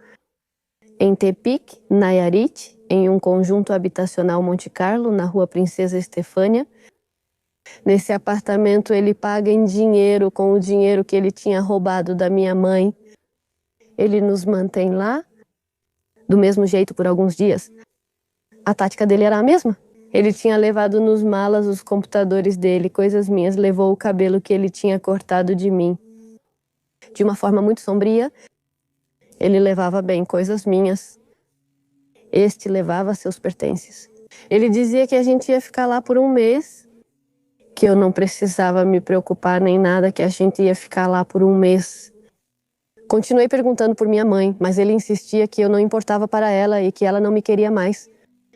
Speaker 1: em Tepic, Nayarit, em um conjunto habitacional Monte Carlo, na rua Princesa Estefânia. Nesse apartamento ele paga em dinheiro, com o dinheiro que ele tinha roubado da minha mãe. Ele nos mantém lá, do mesmo jeito por alguns dias. A tática dele era a mesma. Ele tinha levado nos malas os computadores dele, coisas minhas, levou o cabelo que ele tinha cortado de mim. De uma forma muito sombria, ele levava bem coisas minhas. Este levava seus pertences. Ele dizia que a gente ia ficar lá por um mês, que eu não precisava me preocupar nem nada, que a gente ia ficar lá por um mês. Continuei perguntando por minha mãe, mas ele insistia que eu não importava para ela e que ela não me queria mais.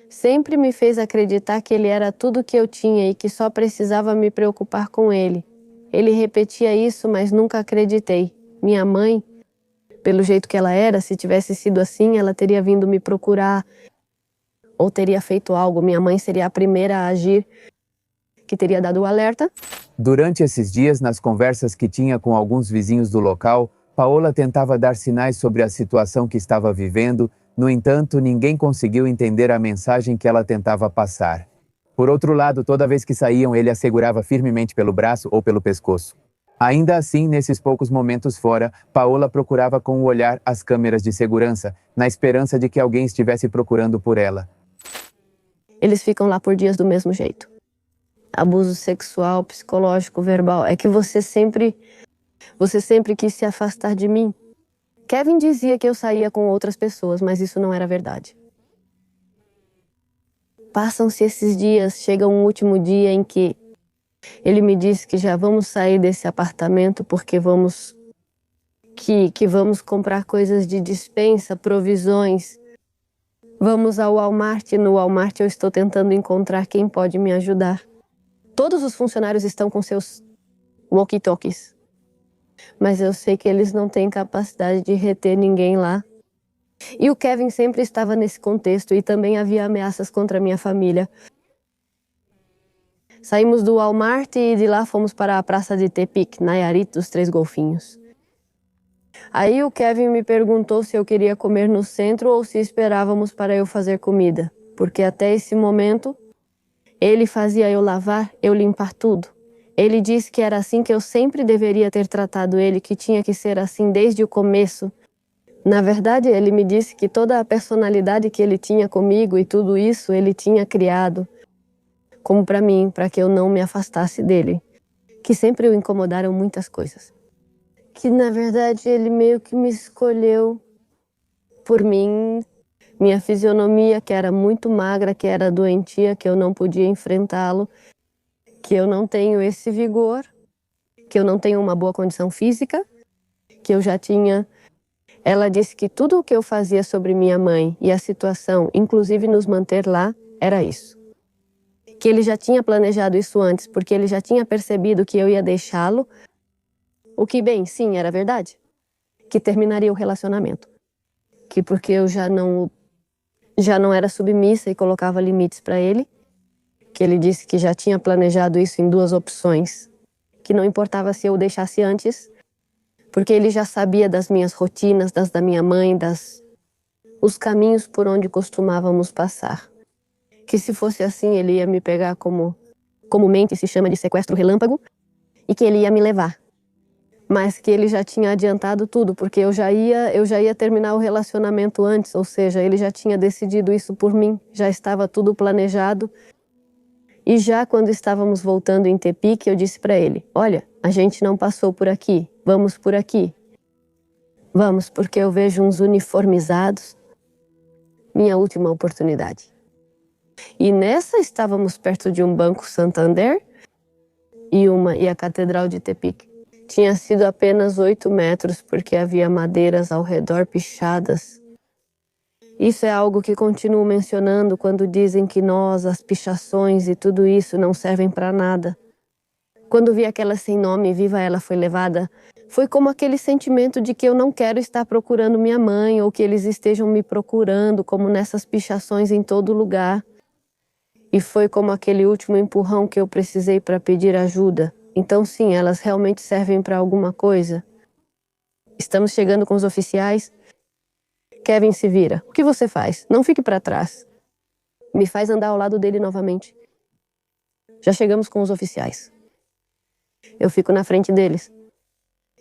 Speaker 1: Sempre me fez acreditar que ele era tudo que eu tinha e que só precisava me preocupar com ele. Ele repetia isso, mas nunca acreditei. Minha mãe, pelo jeito que ela era, se tivesse sido assim, ela teria vindo me procurar ou teria feito algo. Minha mãe seria a primeira a agir, que teria dado o alerta.
Speaker 2: Durante esses dias, nas conversas que tinha com alguns vizinhos do local, Paola tentava dar sinais sobre a situação que estava vivendo. No entanto, ninguém conseguiu entender a mensagem que ela tentava passar. Por outro lado, toda vez que saíam, ele a segurava firmemente pelo braço ou pelo pescoço. Ainda assim, nesses poucos momentos fora, Paola procurava com o olhar as câmeras de segurança, na esperança de que alguém estivesse procurando por ela.
Speaker 1: Eles ficam lá por dias do mesmo jeito. Abuso sexual, psicológico, verbal. É que você sempre quis se afastar de mim. Kevin dizia que eu saía com outras pessoas, mas isso não era verdade. Passam-se esses dias, chega um último dia em que ele me disse que já vamos sair desse apartamento porque vamos comprar coisas de despensa, provisões. Vamos ao Walmart. No Walmart eu estou tentando encontrar quem pode me ajudar. Todos os funcionários estão com seus walkie-talkies. Mas eu sei que eles não têm capacidade de reter ninguém lá. E o Kevin sempre estava nesse contexto e também havia ameaças contra a minha família. Saímos do Walmart e de lá fomos para a praça de Tepic, Nayarit dos Três Golfinhos. Aí o Kevin me perguntou se eu queria comer no centro ou se esperávamos para eu fazer comida, porque até esse momento ele fazia eu lavar, eu limpar tudo. Ele disse que era assim que eu sempre deveria ter tratado ele, que tinha que ser assim desde o começo. Na verdade, ele me disse que toda a personalidade que ele tinha comigo e tudo isso ele tinha criado como para mim, para que eu não me afastasse dele. Que sempre o incomodaram muitas coisas. Que na verdade ele meio que me escolheu por mim, minha fisionomia que era muito magra, que era doentia, que eu não podia enfrentá-lo, que eu não tenho esse vigor, que eu não tenho uma boa condição física, que eu já tinha. Ela disse que tudo o que eu fazia sobre minha mãe e a situação, inclusive nos manter lá, era isso. Que ele já tinha planejado isso antes, porque ele já tinha percebido que eu ia deixá-lo, o que, bem, sim, era verdade. Que terminaria o relacionamento. Que porque eu já não era submissa e colocava limites para ele, que ele disse que já tinha planejado isso em duas opções, que não importava se eu o deixasse antes, porque ele já sabia das minhas rotinas, das da minha mãe, os caminhos por onde costumávamos passar. Que se fosse assim, ele ia me pegar comumente se chama de sequestro relâmpago, e que ele ia me levar. Mas que ele já tinha adiantado tudo, porque eu já ia terminar o relacionamento antes, ou seja, ele já tinha decidido isso por mim, já estava tudo planejado. E já quando estávamos voltando em Tepic, eu disse para ele, olha, a gente não passou por aqui, vamos por aqui. Vamos, porque eu vejo uns uniformizados. Minha última oportunidade. E nessa estávamos perto de um Banco Santander e a Catedral de Tepic. Tinha sido apenas 8 metros, porque havia madeiras ao redor pichadas. Isso é algo que continuo mencionando quando dizem que nós, as pichações e tudo isso não servem para nada. Quando vi aquela sem nome, viva ela foi levada, foi como aquele sentimento de que eu não quero estar procurando minha mãe ou que eles estejam me procurando, como nessas pichações em todo lugar. E foi como aquele último empurrão que eu precisei para pedir ajuda. Então sim, elas realmente servem para alguma coisa. Estamos chegando com os oficiais. Kevin se vira. O que você faz? Não fique para trás. Me faz andar ao lado dele novamente. Já chegamos com os oficiais. Eu fico na frente deles.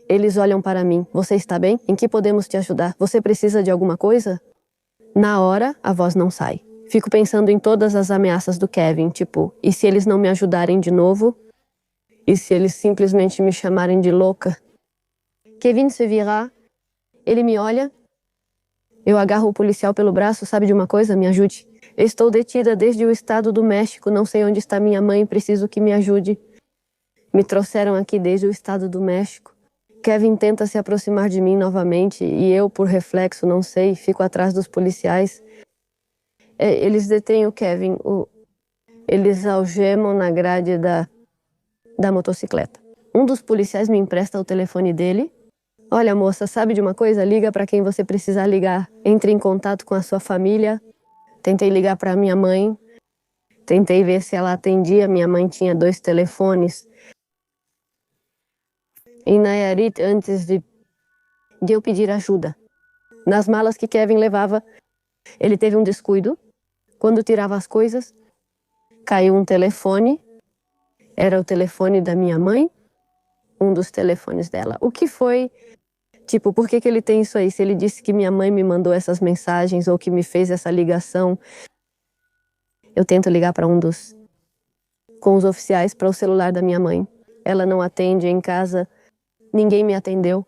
Speaker 1: Eles olham para mim. Você está bem? Em que podemos te ajudar? Você precisa de alguma coisa? Na hora, a voz não sai. Fico pensando em todas as ameaças do Kevin, tipo, e se eles não me ajudarem de novo? E se eles simplesmente me chamarem de louca? Kevin se vira, ele me olha, eu agarro o policial pelo braço, sabe de uma coisa? Me ajude. Estou detida desde o estado do México, não sei onde está minha mãe, preciso que me ajude. Me trouxeram aqui desde o estado do México. Kevin tenta se aproximar de mim novamente e eu, por reflexo, não sei, fico atrás dos policiais. Eles detêm o Kevin, eles algemam na grade da motocicleta. Um dos policiais me empresta o telefone dele. Olha, moça, sabe de uma coisa? Liga para quem você precisar ligar. Entre em contato com a sua família. Tentei ligar para minha mãe. Tentei ver se ela atendia. Minha mãe tinha 2 telefones. Em Nayarit, antes de eu pedir ajuda. Nas malas que Kevin levava, ele teve um descuido. Quando tirava as coisas, caiu um telefone. Era o telefone da minha mãe. Um dos telefones dela. O que foi... Tipo, por que ele tem isso aí? Se ele disse que minha mãe me mandou essas mensagens ou que me fez essa ligação. Eu tento ligar para com os oficiais, para o celular da minha mãe. Ela não atende em casa. Ninguém me atendeu.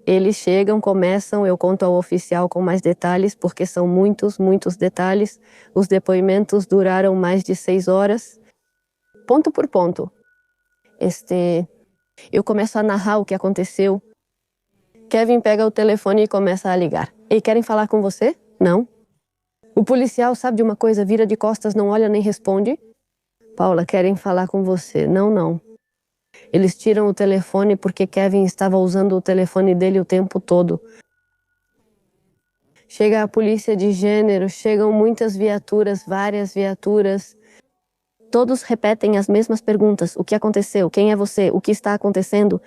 Speaker 1: Eles chegam, começam, eu conto ao oficial com mais detalhes, porque são muitos, muitos detalhes. Os depoimentos duraram mais de 6 horas. Ponto por ponto. Eu começo a narrar o que aconteceu. Kevin pega o telefone e começa a ligar. Ei, querem falar com você? Não. O policial sabe de uma coisa, vira de costas, não olha nem responde. Paula, querem falar com você? Não, não. Eles tiram o telefone porque Kevin estava usando o telefone dele o tempo todo. Chega a polícia de gênero, chegam muitas viaturas, várias viaturas. Todos repetem as mesmas perguntas. O que aconteceu? Quem é você? O que está acontecendo?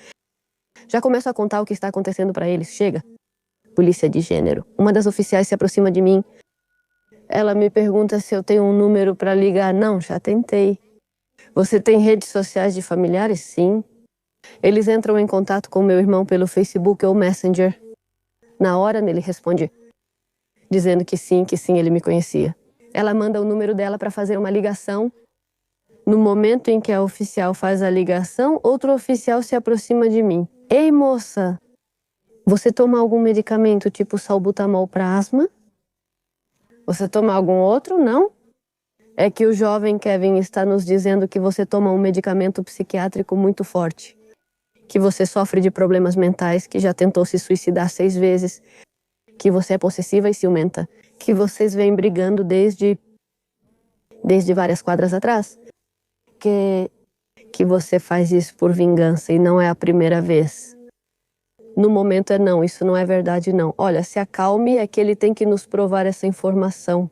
Speaker 1: Já começo a contar o que está acontecendo para eles. Chega. Polícia de gênero. Uma das oficiais se aproxima de mim. Ela me pergunta se eu tenho um número para ligar. Não, já tentei. Você tem redes sociais de familiares? Sim. Eles entram em contato com meu irmão pelo Facebook ou Messenger. Na hora, ele responde, dizendo que sim, ele me conhecia. Ela manda o número dela para fazer uma ligação. No momento em que a oficial faz a ligação, outro oficial se aproxima de mim. Ei, moça, você toma algum medicamento tipo salbutamol para asma? Você toma algum outro? Não? É que o jovem Kevin está nos dizendo que você toma um medicamento psiquiátrico muito forte. Que você sofre de problemas mentais, que já tentou se suicidar 6 vezes. Que você é possessiva e ciumenta. Que vocês vêm brigando desde várias quadras atrás. Que você faz isso por vingança e não é a primeira vez. No momento é não, isso não é verdade não. Olha, se acalme, é que ele tem que nos provar essa informação.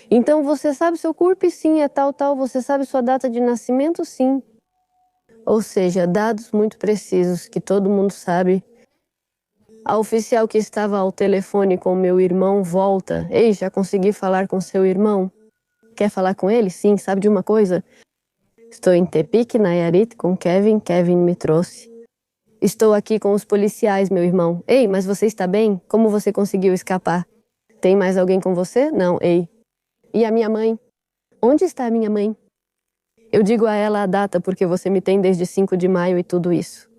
Speaker 1: Então você sabe seu corpo? Sim, é tal. Você sabe sua data de nascimento? Sim. Ou seja, dados muito precisos que todo mundo sabe. A oficial que estava ao telefone com meu irmão volta. Ei, já consegui falar com seu irmão? Quer falar com ele? Sim, sabe de uma coisa? Estou em Tepic, Nayarit, com Kevin. Kevin me trouxe. Estou aqui com os policiais, meu irmão. Ei, mas você está bem? Como você conseguiu escapar? Tem mais alguém com você? Não, ei. E a minha mãe? Onde está a minha mãe? Eu digo a ela a data porque você me tem desde 5 de maio e tudo isso.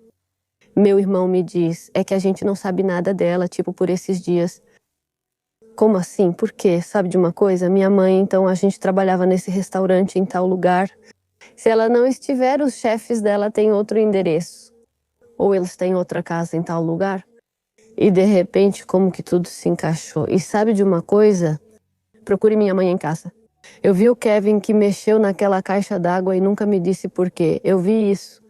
Speaker 1: Meu irmão me diz, é que a gente não sabe nada dela, tipo por esses dias. Como assim? Por quê? Sabe de uma coisa? Minha mãe, então, a gente trabalhava nesse restaurante em tal lugar. Se ela não estiver, os chefes dela têm outro endereço. Ou eles têm outra casa em tal lugar. E de repente, como que tudo se encaixou. E sabe de uma coisa? Procure minha mãe em casa. Eu vi o Kevin que mexeu naquela caixa d'água e nunca me disse por quê. Eu vi isso.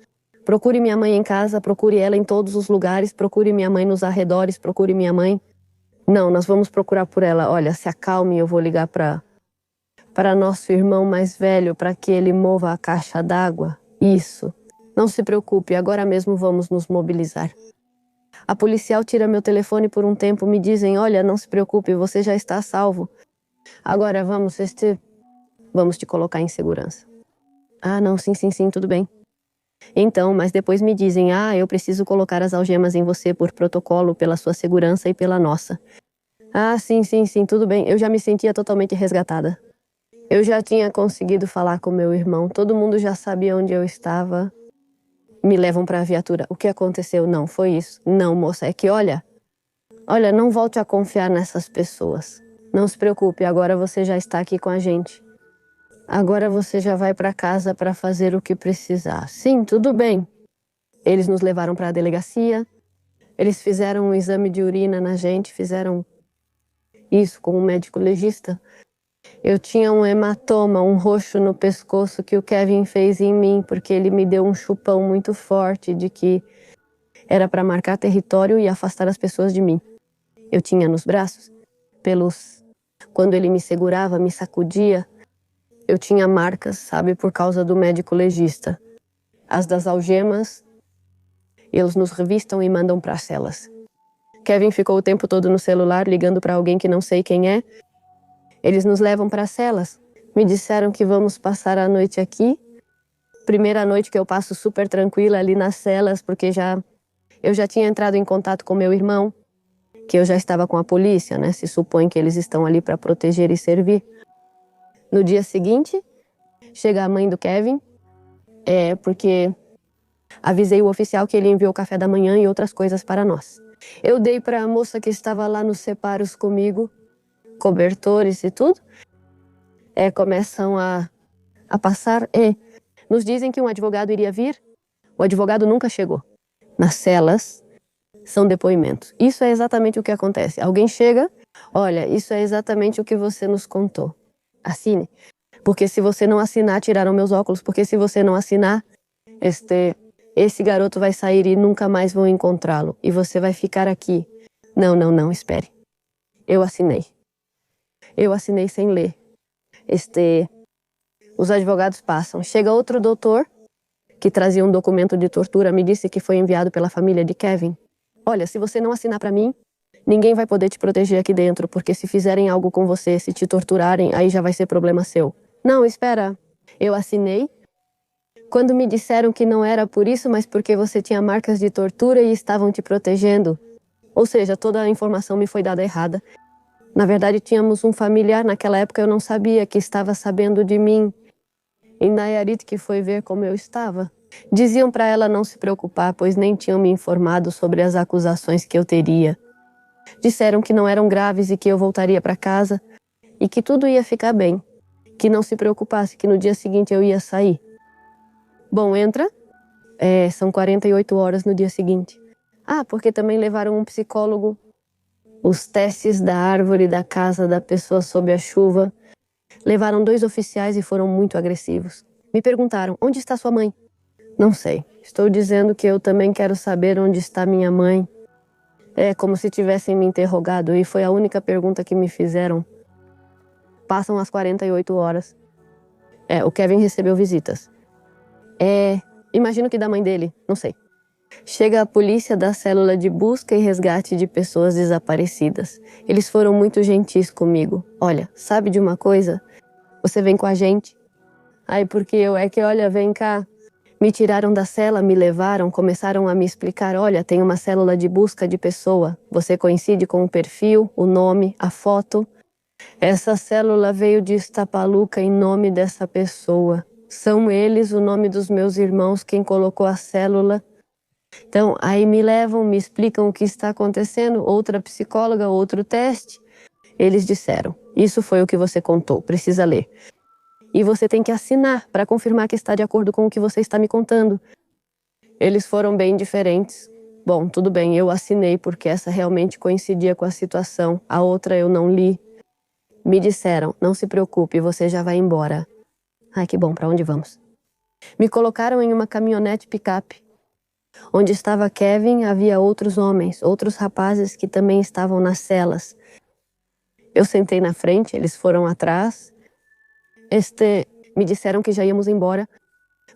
Speaker 1: Procure minha mãe em casa, procure ela em todos os lugares, procure minha mãe nos arredores, procure minha mãe. Não, nós vamos procurar por ela. Olha, se acalme, eu vou ligar para nosso irmão mais velho, para que ele mova a caixa d'água. Isso. Não se preocupe, agora mesmo vamos nos mobilizar. A policial tira meu telefone por um tempo, me dizem, olha, não se preocupe, você já está salvo. Agora vamos, Vamos te colocar em segurança. Ah, não, sim, tudo bem. Então, mas depois me dizem, eu preciso colocar as algemas em você por protocolo, pela sua segurança e pela nossa. Ah, sim, tudo bem. Eu já me sentia totalmente resgatada. Eu já tinha conseguido falar com meu irmão, todo mundo já sabia onde eu estava. Me levam para a viatura. O que aconteceu? Não, foi isso. Não, moça, é que olha, não volte a confiar nessas pessoas. Não se preocupe, agora você já está aqui com a gente. Agora você já vai para casa para fazer o que precisar. Sim, tudo bem. Eles nos levaram para a delegacia. Eles fizeram um exame de urina na gente, fizeram isso com um médico legista. Eu tinha um hematoma, um roxo no pescoço que o Kevin fez em mim, porque ele me deu um chupão muito forte de que era para marcar território e afastar as pessoas de mim. Eu tinha nos braços, quando ele me segurava, me sacudia, eu tinha marcas, sabe, por causa do médico legista. As das algemas, eles nos revistam e mandam para as celas. Kevin ficou o tempo todo no celular, ligando para alguém que não sei quem é. Eles nos levam para as celas. Me disseram que vamos passar a noite aqui. Primeira noite que eu passo super tranquila ali nas celas, porque eu já tinha entrado em contato com meu irmão, que eu já estava com a polícia, né? Se supõe que eles estão ali para proteger e servir. No dia seguinte, chega a mãe do Kevin, porque avisei o oficial que ele enviou café da manhã e outras coisas para nós. Eu dei para a moça que estava lá nos separos comigo, cobertores e tudo. Começam a passar. Nos dizem que um advogado iria vir. O advogado nunca chegou. Nas celas são depoimentos. Isso é exatamente o que acontece. Alguém chega, olha, isso é exatamente o que você nos contou. Assine. Porque se você não assinar, tiraram meus óculos. Porque se você não assinar, esse garoto vai sair e nunca mais vão encontrá-lo. E você vai ficar aqui. Não, espere. Eu assinei. Eu assinei sem ler. Os advogados passam. Chega outro doutor que trazia um documento de tortura, me disse que foi enviado pela família de Kevin. Olha, se você não assinar para mim, ninguém vai poder te proteger aqui dentro, porque se fizerem algo com você, se te torturarem, aí já vai ser problema seu. Não, espera. Eu assinei. Quando me disseram que não era por isso, mas porque você tinha marcas de tortura e estavam te protegendo. Ou seja, toda a informação me foi dada errada. Na verdade, tínhamos um familiar, naquela época eu não sabia, que estava sabendo de mim, em Nayarit, que foi ver como eu estava. Diziam para ela não se preocupar, pois nem tinham me informado sobre as acusações que eu teria. Disseram que não eram graves e que eu voltaria para casa e que tudo ia ficar bem, que não se preocupasse, que no dia seguinte eu ia sair. Bom, entra. São 48 horas no dia seguinte. Porque também levaram um psicólogo. Os testes da árvore da casa da pessoa sob a chuva. Levaram 2 oficiais e foram muito agressivos. Me perguntaram, onde está sua mãe? Não sei. Estou dizendo que eu também quero saber onde está minha mãe. Como se tivessem me interrogado e foi a única pergunta que me fizeram. Passam as 48 horas. O Kevin recebeu visitas. Imagino que da mãe dele, não sei. Chega a polícia da célula de busca e resgate de pessoas desaparecidas. Eles foram muito gentis comigo. Olha, sabe de uma coisa? Você vem com a gente. Porque olha, vem cá. Me tiraram da cela, me levaram, começaram a me explicar. Olha, tem uma célula de busca de pessoa. Você coincide com o perfil, o nome, a foto. Essa célula veio de Iztapaluca em nome dessa pessoa. São eles, o nome dos meus irmãos, quem colocou a célula. Então, aí me levam, me explicam o que está acontecendo, outra psicóloga, outro teste. Eles disseram, isso foi o que você contou, precisa ler. E você tem que assinar para confirmar que está de acordo com o que você está me contando. Eles foram bem diferentes. Bom, tudo bem, eu assinei porque essa realmente coincidia com a situação. A outra eu não li. Me disseram, não se preocupe, você já vai embora. Que bom, para onde vamos? Me colocaram em uma caminhonete picape. Onde estava Kevin, havia outros homens, outros rapazes que também estavam nas celas. Eu sentei na frente, eles foram atrás. Me disseram que já íamos embora,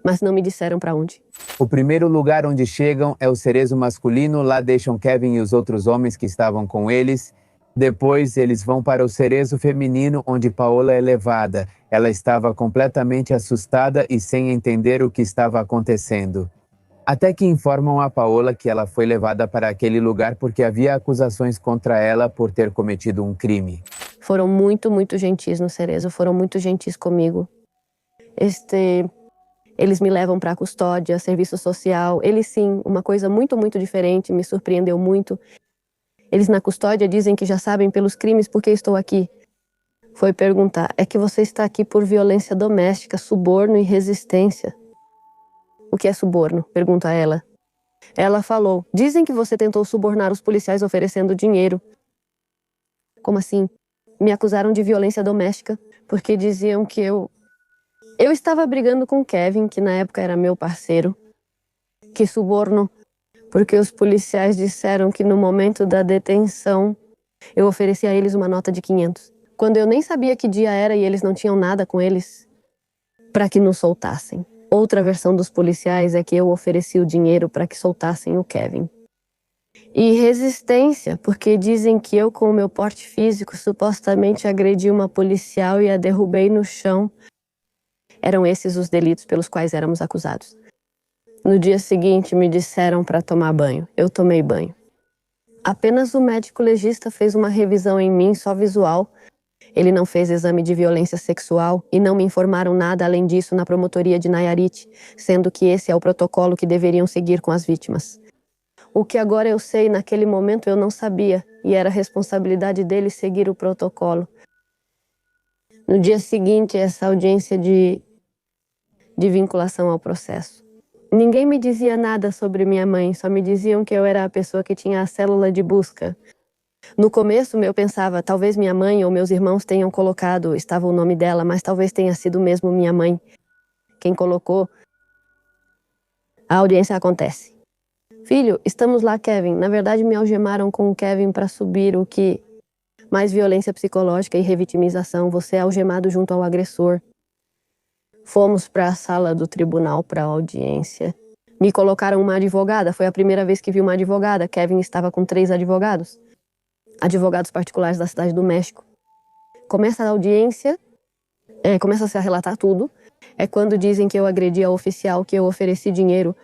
Speaker 1: mas não me disseram para onde.
Speaker 2: O primeiro lugar onde chegam é o cerezo masculino. Lá deixam Kevin e os outros homens que estavam com eles. Depois, eles vão para o cerezo feminino, onde Paola é levada. Ela estava completamente assustada e sem entender o que estava acontecendo. Até que informam a Paola que ela foi levada para aquele lugar porque havia acusações contra ela por ter cometido um crime.
Speaker 1: Foram muito, muito gentis no cerezo, foram muito gentis comigo. Eles me levam para a custódia, serviço social. Eles sim, uma coisa muito, muito diferente, me surpreendeu muito. Eles na custódia dizem que já sabem pelos crimes por que estou aqui. Foi perguntar, é que você está aqui por violência doméstica, suborno e resistência. O que é suborno? Pergunta ela. Ela falou, dizem que você tentou subornar os policiais oferecendo dinheiro. Como assim? Me acusaram de violência doméstica, porque diziam que eu estava brigando com Kevin, que na época era meu parceiro. Que suborno, porque os policiais disseram que no momento da detenção eu ofereci a eles uma nota de 500. Quando eu nem sabia que dia era e eles não tinham nada com eles, para que nos soltassem. Outra versão dos policiais é que eu ofereci o dinheiro para que soltassem o Kevin. E resistência, porque dizem que eu, com o meu porte físico, supostamente agredi uma policial e a derrubei no chão. Eram esses os delitos pelos quais éramos acusados. No dia seguinte, me disseram para tomar banho. Eu tomei banho. Apenas o médico legista fez uma revisão em mim, só visual. Ele não fez exame de violência sexual e não me informaram nada além disso na promotoria de Nayarit, sendo que esse é o protocolo que deveriam seguir com as vítimas. O que agora eu sei, naquele momento eu não sabia, e era responsabilidade deles seguir o protocolo. No dia seguinte, essa audiência de vinculação ao processo. Ninguém me dizia nada sobre minha mãe, só me diziam que eu era a pessoa que tinha a célula de busca. No começo, eu pensava, talvez minha mãe ou meus irmãos tenham colocado, estava o nome dela, mas talvez tenha sido mesmo minha mãe quem colocou. A audiência acontece. Filho, estamos lá, Kevin. Na verdade, me algemaram com o Kevin para subir o que... Mais violência psicológica e revitimização. Você é algemado junto ao agressor. Fomos para a sala do tribunal para a audiência. Me colocaram uma advogada. Foi a primeira vez que vi uma advogada. Kevin estava com 3 advogados. Advogados particulares da Cidade do México. Começa a audiência, começa-se a relatar tudo. É quando dizem que eu agredi a oficial, que eu ofereci dinheiro,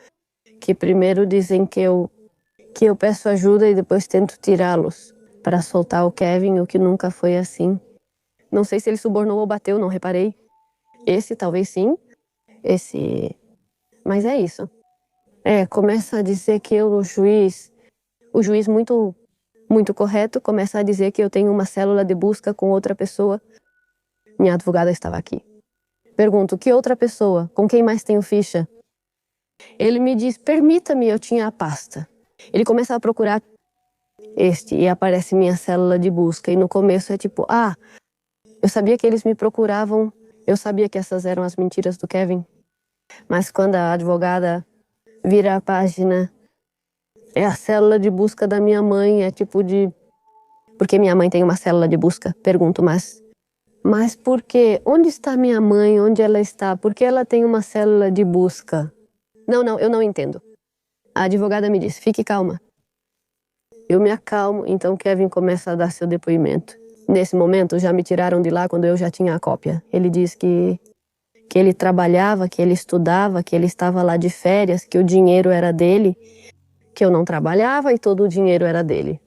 Speaker 1: que primeiro dizem que eu peço ajuda e depois tento tirá-los para soltar o Kevin, o que nunca foi assim. Não sei se ele subornou ou bateu, não reparei. Esse talvez sim, mas é isso. Começa a dizer que o juiz muito muito correto, começa a dizer que eu tenho uma célula de busca com outra pessoa. Minha advogada estava aqui. Pergunto, que outra pessoa? Com quem mais tenho ficha? Ele me diz, permita-me, eu tinha a pasta. Ele começa a procurar e aparece minha célula de busca. E no começo é tipo, eu sabia que eles me procuravam, eu sabia que essas eram as mentiras do Kevin. Mas quando a advogada vira a página... É a célula de busca da minha mãe, Porque minha mãe tem uma célula de busca? Pergunto, mas por quê? Onde está minha mãe? Onde ela está? Por que ela tem uma célula de busca? Não, eu não entendo. A advogada me diz, fique calma. Eu me acalmo, então Kevin começa a dar seu depoimento. Nesse momento, já me tiraram de lá quando eu já tinha a cópia. Ele diz que ele trabalhava, que ele estudava, que ele estava lá de férias, que o dinheiro era dele, que eu não trabalhava e todo o dinheiro era dele.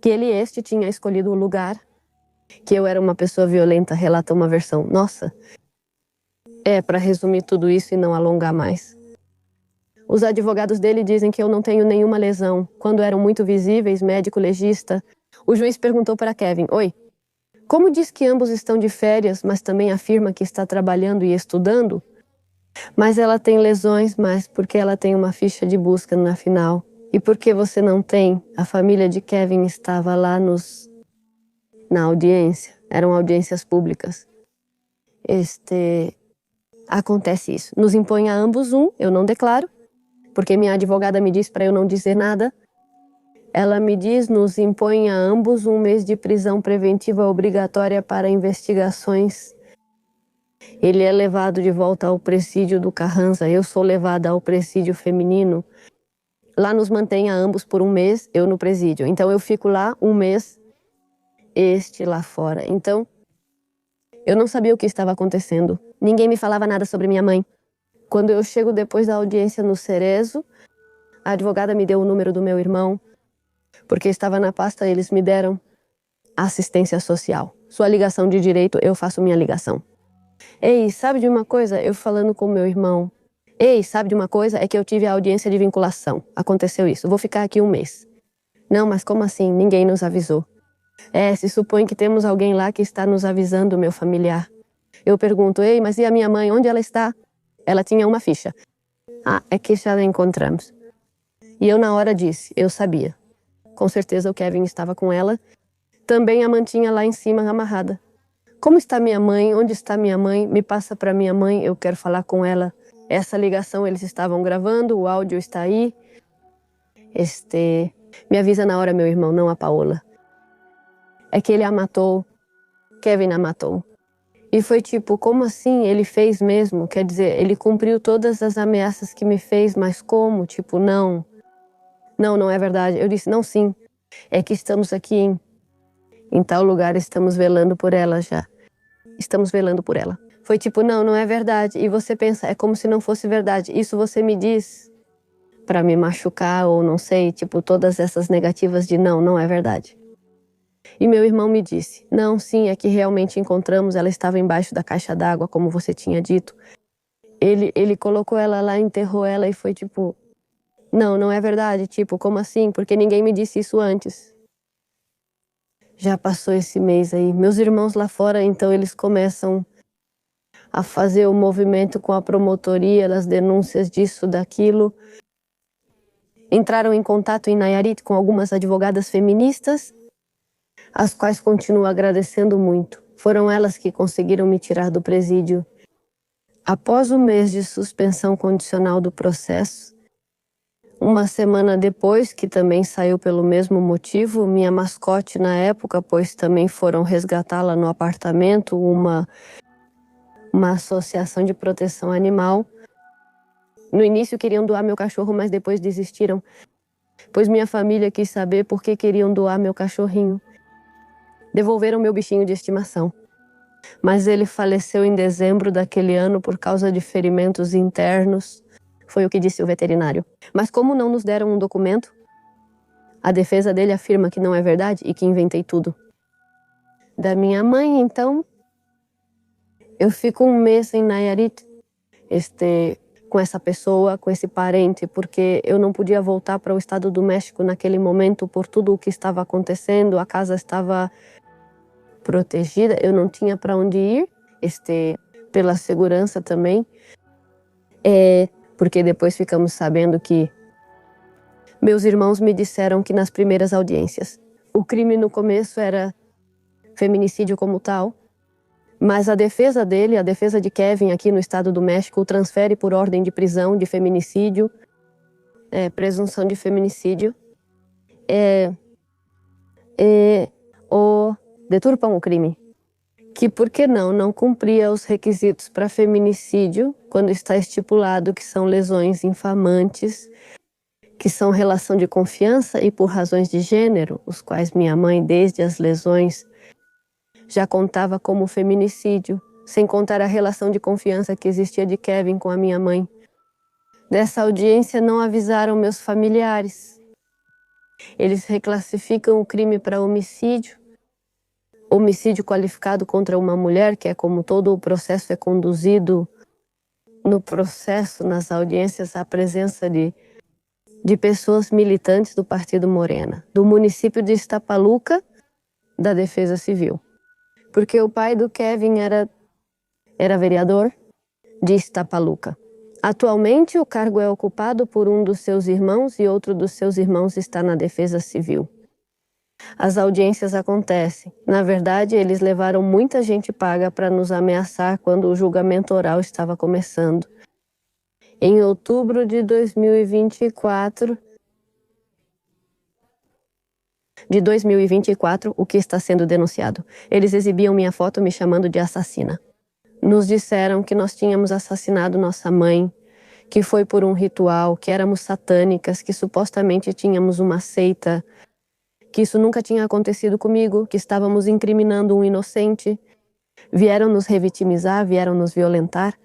Speaker 1: Que ele tinha escolhido o lugar, que eu era uma pessoa violenta, relata uma versão. Nossa, para resumir tudo isso e não alongar mais. Os advogados dele dizem que eu não tenho nenhuma lesão. Quando eram muito visíveis, médico legista, o juiz perguntou para Kevin, oi, como diz que ambos estão de férias, mas também afirma que está trabalhando e estudando? Mas ela tem lesões, mas porque ela tem uma ficha de busca na final. E por que você não tem? A família de Kevin estava lá na audiência. Eram audiências públicas. Acontece isso. Nos impõe a ambos eu não declaro, porque minha advogada me diz para eu não dizer nada. Ela me diz, nos impõe a ambos 1 mês de prisão preventiva obrigatória para investigações. Ele é levado de volta ao presídio do Carranza. Eu sou levada ao presídio feminino. Lá nos mantém a ambos por 1 mês, eu no presídio. Então eu fico lá 1 mês este lá fora. Então, eu não sabia o que estava acontecendo. Ninguém me falava nada sobre minha mãe. Quando eu chego depois da audiência no Cerezo, a advogada me deu o número do meu irmão, porque estava na pasta, eles me deram assistência social. Sua ligação de direito, eu faço minha ligação. Ei, sabe de uma coisa? Eu falando com meu irmão. Ei, sabe de uma coisa? É que eu tive a audiência de vinculação. Aconteceu isso. Vou ficar aqui um mês. Não, mas como assim? Ninguém nos avisou. Se supõe que temos alguém lá que está nos avisando, meu familiar. Eu pergunto, ei, mas e a minha mãe? Onde ela está? Ela tinha uma ficha. É que já a encontramos. E eu na hora disse, eu sabia. Com certeza o Kevin estava com ela. Também a mantinha lá em cima amarrada. Como está minha mãe? Onde está minha mãe? Me passa para minha mãe, eu quero falar com ela. Essa ligação eles estavam gravando, o áudio está aí. Me avisa na hora, meu irmão, não a Paola. É que ele a matou. Kevin a matou. E foi tipo, como assim? Ele fez mesmo? Quer dizer, ele cumpriu todas as ameaças que me fez, mas como? Tipo, não. Não é verdade. Eu disse, não, sim. É que estamos aqui em tal lugar, estamos velando por ela já. Estamos velando por ela. Foi tipo, não é verdade. E você pensa, é como se não fosse verdade. Isso você me diz para me machucar ou não sei, tipo, todas essas negativas de não é verdade. E meu irmão me disse, não, sim, é que realmente encontramos, ela estava embaixo da caixa d'água, como você tinha dito. Ele colocou ela lá, enterrou ela e foi tipo, não é verdade, tipo, como assim? Porque ninguém me disse isso antes. Já passou esse mês aí. Meus irmãos lá fora, então eles começam a fazer o movimento com a promotoria, das denúncias disso, daquilo. Entraram em contato em Nayarit com algumas advogadas feministas, as quais continuo agradecendo muito. Foram elas que conseguiram me tirar do presídio. Após um mês de suspensão condicional do processo, uma semana depois, que também saiu pelo mesmo motivo, minha mascote na época, pois também foram resgatá-la no apartamento, uma associação de proteção animal. No início queriam doar meu cachorro, mas depois desistiram, pois minha família quis saber por que queriam doar meu cachorrinho. Devolveram meu bichinho de estimação. Mas ele faleceu em dezembro daquele ano por causa de ferimentos internos. Foi o que disse o veterinário. Mas como não nos deram um documento, a defesa dele afirma que não é verdade e que inventei tudo. Da minha mãe, então, eu fico um mês em Nayarit, com essa pessoa, com esse parente, porque eu não podia voltar para o estado do México naquele momento por tudo o que estava acontecendo. A casa estava protegida, eu não tinha para onde ir, pela segurança também. Porque depois ficamos sabendo que meus irmãos me disseram que nas primeiras audiências o crime no começo era feminicídio como tal, mas a defesa dele, a defesa de Kevin aqui no estado do México, o transfere por ordem de prisão de feminicídio, presunção de feminicídio, deturpam o crime. Que, por que não cumpria os requisitos para feminicídio, quando está estipulado que são lesões infamantes, que são relação de confiança e por razões de gênero, os quais minha mãe, desde as lesões, já contava como feminicídio, sem contar a relação de confiança que existia de Kevin com a minha mãe. Dessa audiência não avisaram meus familiares. Eles reclassificam o crime para homicídio qualificado contra uma mulher, que é como todo o processo é conduzido. No processo, nas audiências, a presença de pessoas militantes do Partido Morena, do município de Iztapaluca, da Defesa Civil. Porque o pai do Kevin era vereador de Iztapaluca. Atualmente, o cargo é ocupado por um dos seus irmãos e outro dos seus irmãos está na Defesa Civil. As audiências acontecem. Na verdade, eles levaram muita gente paga para nos ameaçar quando o julgamento oral estava começando. Em outubro de 2024, o que está sendo denunciado? Eles exibiam minha foto me chamando de assassina. Nos disseram que nós tínhamos assassinado nossa mãe, que foi por um ritual, que éramos satânicas, que supostamente tínhamos uma seita que isso nunca tinha acontecido comigo, que estávamos incriminando um inocente. Vieram nos revitimizar, vieram nos violentar,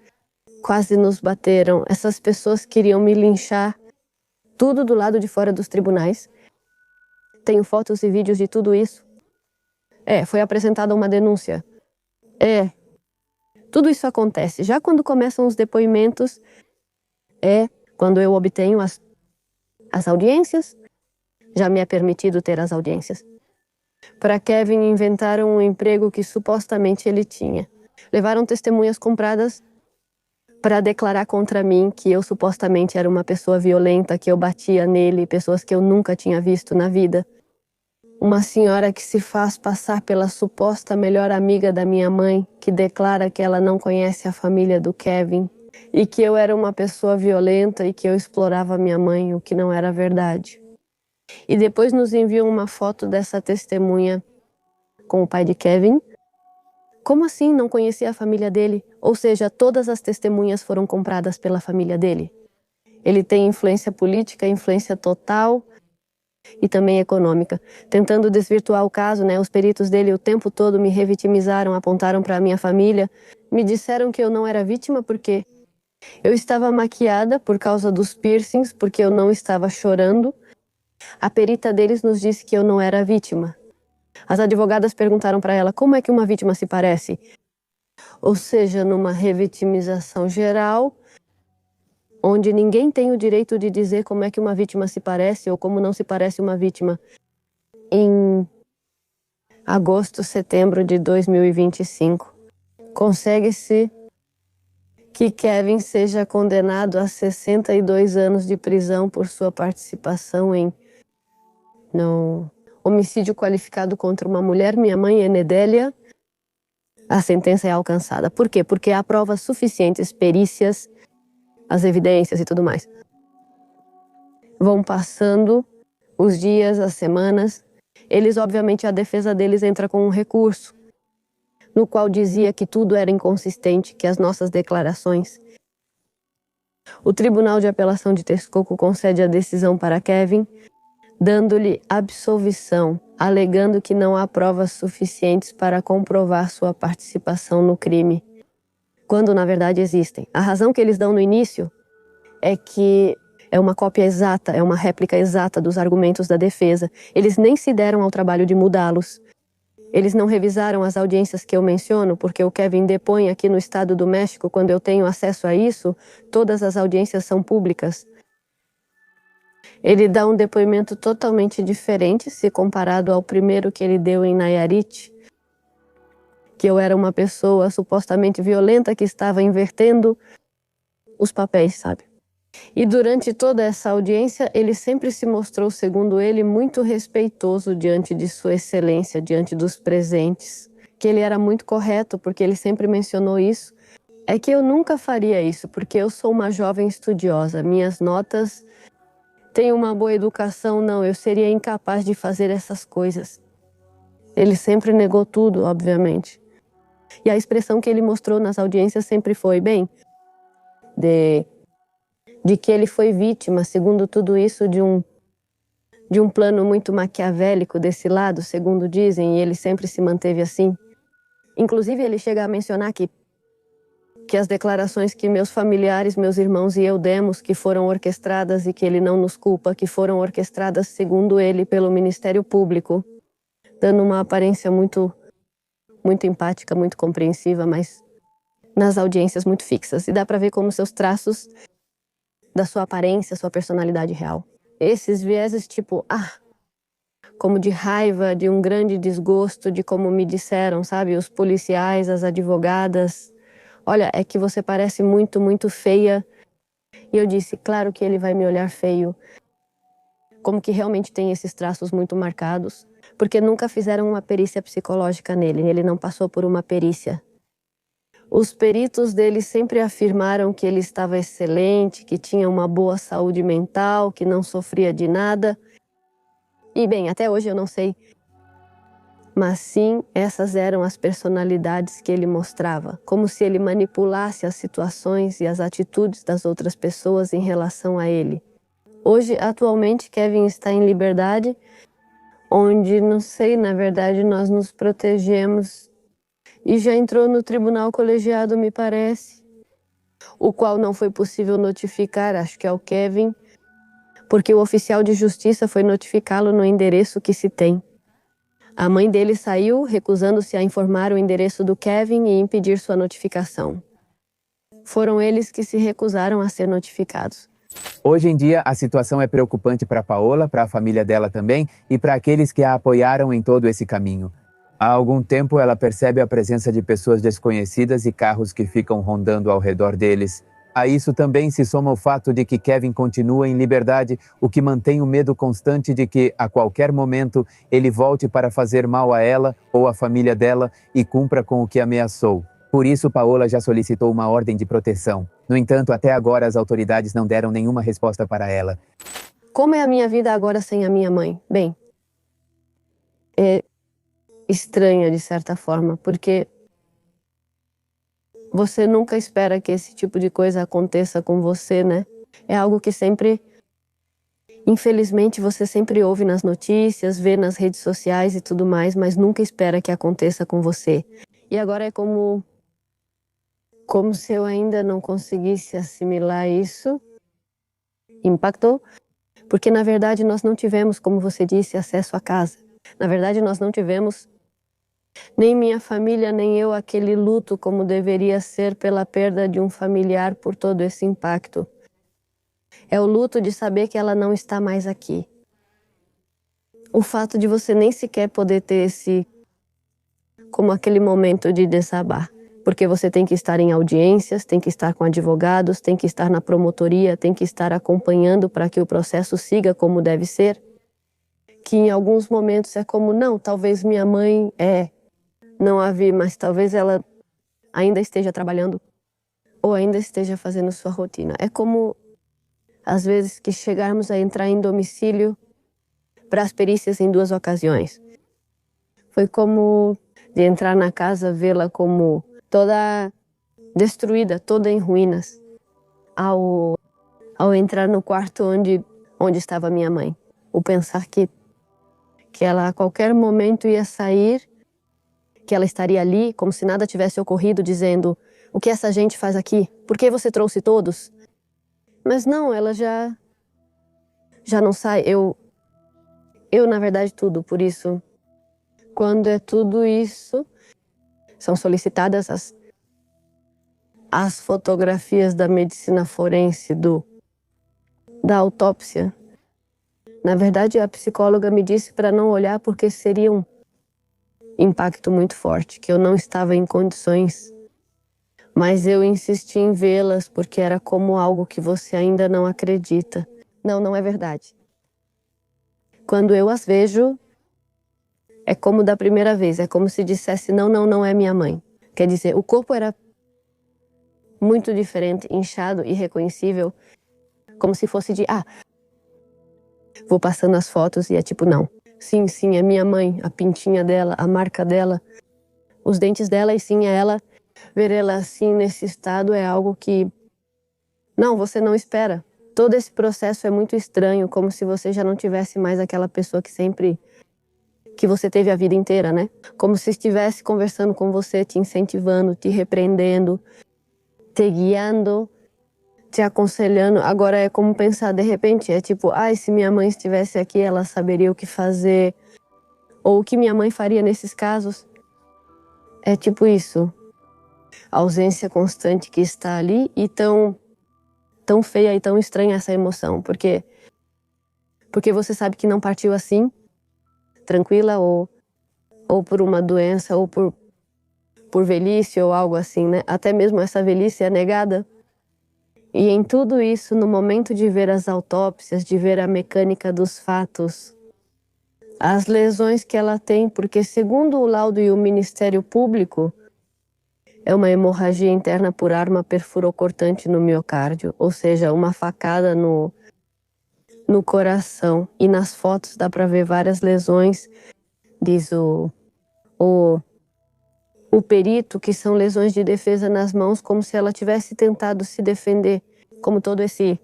Speaker 1: quase nos bateram. Essas pessoas queriam me linchar, tudo do lado de fora dos tribunais. Tenho fotos e vídeos de tudo isso. Foi apresentada uma denúncia. Tudo isso acontece. Já quando começam os depoimentos, quando eu obtenho as audiências, já me é permitido ter as audiências. Para Kevin, inventaram um emprego que supostamente ele tinha. Levaram testemunhas compradas para declarar contra mim que eu supostamente era uma pessoa violenta, que eu batia nele, pessoas que eu nunca tinha visto na vida. Uma senhora que se faz passar pela suposta melhor amiga da minha mãe, que declara que ela não conhece a família do Kevin e que eu era uma pessoa violenta e que eu explorava minha mãe, o que não era verdade. E depois nos enviam uma foto dessa testemunha com o pai de Kevin. Como assim não conhecia a família dele? Ou seja, todas as testemunhas foram compradas pela família dele. Ele tem influência política, influência total e também econômica. Tentando desvirtuar o caso, os peritos dele o tempo todo me revitimizaram, apontaram para a minha família, me disseram que eu não era vítima porque eu estava maquiada por causa dos piercings, porque eu não estava chorando. A perita deles nos disse que eu não era vítima. As advogadas perguntaram para ela como é que uma vítima se parece. Ou seja, numa revitimização geral, onde ninguém tem o direito de dizer como é que uma vítima se parece ou como não se parece uma vítima. Em agosto, setembro de 2025, consegue-se que Kevin seja condenado a 62 anos de prisão por sua participação no homicídio qualificado contra uma mulher, minha mãe, Enedélia. A sentença é alcançada. Por quê? Porque há provas suficientes, perícias, as evidências e tudo mais. Vão passando os dias, as semanas. Eles, obviamente, a defesa deles entra com um recurso, no qual dizia que tudo era inconsistente, que as nossas declarações. O Tribunal de Apelação de Texcoco concede a decisão para Kevin, dando-lhe absolvição, alegando que não há provas suficientes para comprovar sua participação no crime, quando na verdade existem. A razão que eles dão no início é que é uma cópia exata, é uma réplica exata dos argumentos da defesa. Eles nem se deram ao trabalho de mudá-los. Eles não revisaram as audiências que eu menciono, porque o Kevin depõe aqui no Estado do México, quando eu tenho acesso a isso, todas as audiências são públicas. Ele dá um depoimento totalmente diferente se comparado ao primeiro que ele deu em Nayarit, que eu era uma pessoa supostamente violenta que estava invertendo os papéis, sabe? E durante toda essa audiência, ele sempre se mostrou, segundo ele, muito respeitoso diante de sua excelência, diante dos presentes, que ele era muito correto, porque ele sempre mencionou isso. É que eu nunca faria isso, porque eu sou uma jovem estudiosa, minhas notas têm uma boa educação, não, eu seria incapaz de fazer essas coisas. Ele sempre negou tudo, obviamente. E a expressão que ele mostrou nas audiências sempre foi, de que ele foi vítima, segundo tudo isso, de um plano muito maquiavélico desse lado, segundo dizem, e ele sempre se manteve assim. Inclusive, ele chega a mencionar que as declarações que meus familiares, meus irmãos e eu demos, que foram orquestradas e que ele não nos culpa, que foram orquestradas, segundo ele, pelo Ministério Público, dando uma aparência muito, muito empática, muito compreensiva, mas nas audiências muito fixas. E dá para ver como seus traços da sua aparência, sua personalidade real. Esses vieses tipo, como de raiva, de um grande desgosto, de como me disseram, sabe? Os policiais, as advogadas. Olha, é que você parece muito, muito feia. E eu disse, claro que ele vai me olhar feio. Como que realmente tem esses traços muito marcados. Porque nunca fizeram uma perícia psicológica nele. Ele não passou por uma perícia. Os peritos dele sempre afirmaram que ele estava excelente, que tinha uma boa saúde mental, que não sofria de nada. E bem, até hoje eu não sei. Mas sim, essas eram as personalidades que ele mostrava, como se ele manipulasse as situações e as atitudes das outras pessoas em relação a ele. Hoje, atualmente, Kevin está em liberdade, onde, não sei, na verdade nós nos protegemos e já entrou no tribunal colegiado, me parece, o qual não foi possível notificar, acho que é o Kevin, porque o oficial de justiça foi notificá-lo no endereço que se tem. A mãe dele saiu, recusando-se a informar o endereço do Kevin e impedir sua notificação. Foram eles que se recusaram a ser notificados.
Speaker 2: Hoje em dia, a situação é preocupante para Paola, para a família dela também e para aqueles que a apoiaram em todo esse caminho. Há algum tempo, ela percebe a presença de pessoas desconhecidas e carros que ficam rondando ao redor deles. A isso também se soma o fato de que Kevin continua em liberdade, o que mantém o medo constante de que, a qualquer momento, ele volte para fazer mal a ela ou à família dela e cumpra com o que ameaçou. Por isso, Paola já solicitou uma ordem de proteção. No entanto, até agora as autoridades não deram nenhuma resposta para ela.
Speaker 1: Como é a minha vida agora sem a minha mãe? Bem, é estranha de certa forma, porque você nunca espera que esse tipo de coisa aconteça com você, né? É algo que sempre, infelizmente, você sempre ouve nas notícias, vê nas redes sociais e tudo mais, mas nunca espera que aconteça com você. E agora é como se eu ainda não conseguisse assimilar isso. Impactou, porque na verdade nós não tivemos, como você disse, acesso à casa. Na verdade nós não tivemos, nem minha família, nem eu, aquele luto como deveria ser pela perda de um familiar por todo esse impacto. É o luto de saber que ela não está mais aqui. O fato de você nem sequer poder ter como aquele momento de desabar. Porque você tem que estar em audiências, tem que estar com advogados, tem que estar na promotoria, tem que estar acompanhando para que o processo siga como deve ser. Que em alguns momentos é como, não, talvez minha mãe não a vi, mas talvez ela ainda esteja trabalhando ou ainda esteja fazendo sua rotina. É como, às vezes, que chegarmos a entrar em domicílio para as perícias em 2 ocasiões. Foi como de entrar na casa, vê-la como toda destruída, toda em ruínas, ao entrar no quarto onde estava minha mãe. O pensar que ela a qualquer momento ia sair, que ela estaria ali, como se nada tivesse ocorrido, dizendo: o que essa gente faz aqui? Por que você trouxe todos? Mas não, ela já não sai. Eu na verdade, tudo. Por isso, quando é tudo isso, são solicitadas as fotografias da medicina forense, da autópsia. Na verdade, a psicóloga me disse para não olhar porque seria um impacto muito forte, que eu não estava em condições. Mas eu insisti em vê-las porque era como algo que você ainda não acredita. Não, não é verdade. Quando eu as vejo, é como da primeira vez, é como se dissesse: não, não, não é minha mãe. Quer dizer, o corpo era muito diferente, inchado, irreconhecível, como se fosse vou passando as fotos e é tipo, não. Sim, sim, é minha mãe, a pintinha dela, a marca dela, os dentes dela, e sim, é ela. Ver ela assim, nesse estado, é algo que, não, você não espera. Todo esse processo é muito estranho, como se você já não tivesse mais aquela pessoa que você teve a vida inteira, né? Como se estivesse conversando com você, te incentivando, te repreendendo, te guiando, te aconselhando. Agora é como pensar, de repente, é tipo, se minha mãe estivesse aqui, ela saberia o que fazer, ou o que minha mãe faria nesses casos. É tipo isso. A ausência constante que está ali e tão feia e tão estranha essa emoção, porque você sabe que não partiu assim, tranquila, ou por uma doença, ou por velhice ou algo assim, né? Até mesmo essa velhice é negada. E em tudo isso, no momento de ver as autópsias, de ver a mecânica dos fatos, as lesões que ela tem, porque segundo o laudo e o Ministério Público, é uma hemorragia interna por arma perfurocortante no miocárdio, ou seja, uma facada no coração. E nas fotos dá para ver várias lesões, diz o perito, que são lesões de defesa nas mãos, como se ela tivesse tentado se defender, como todo esse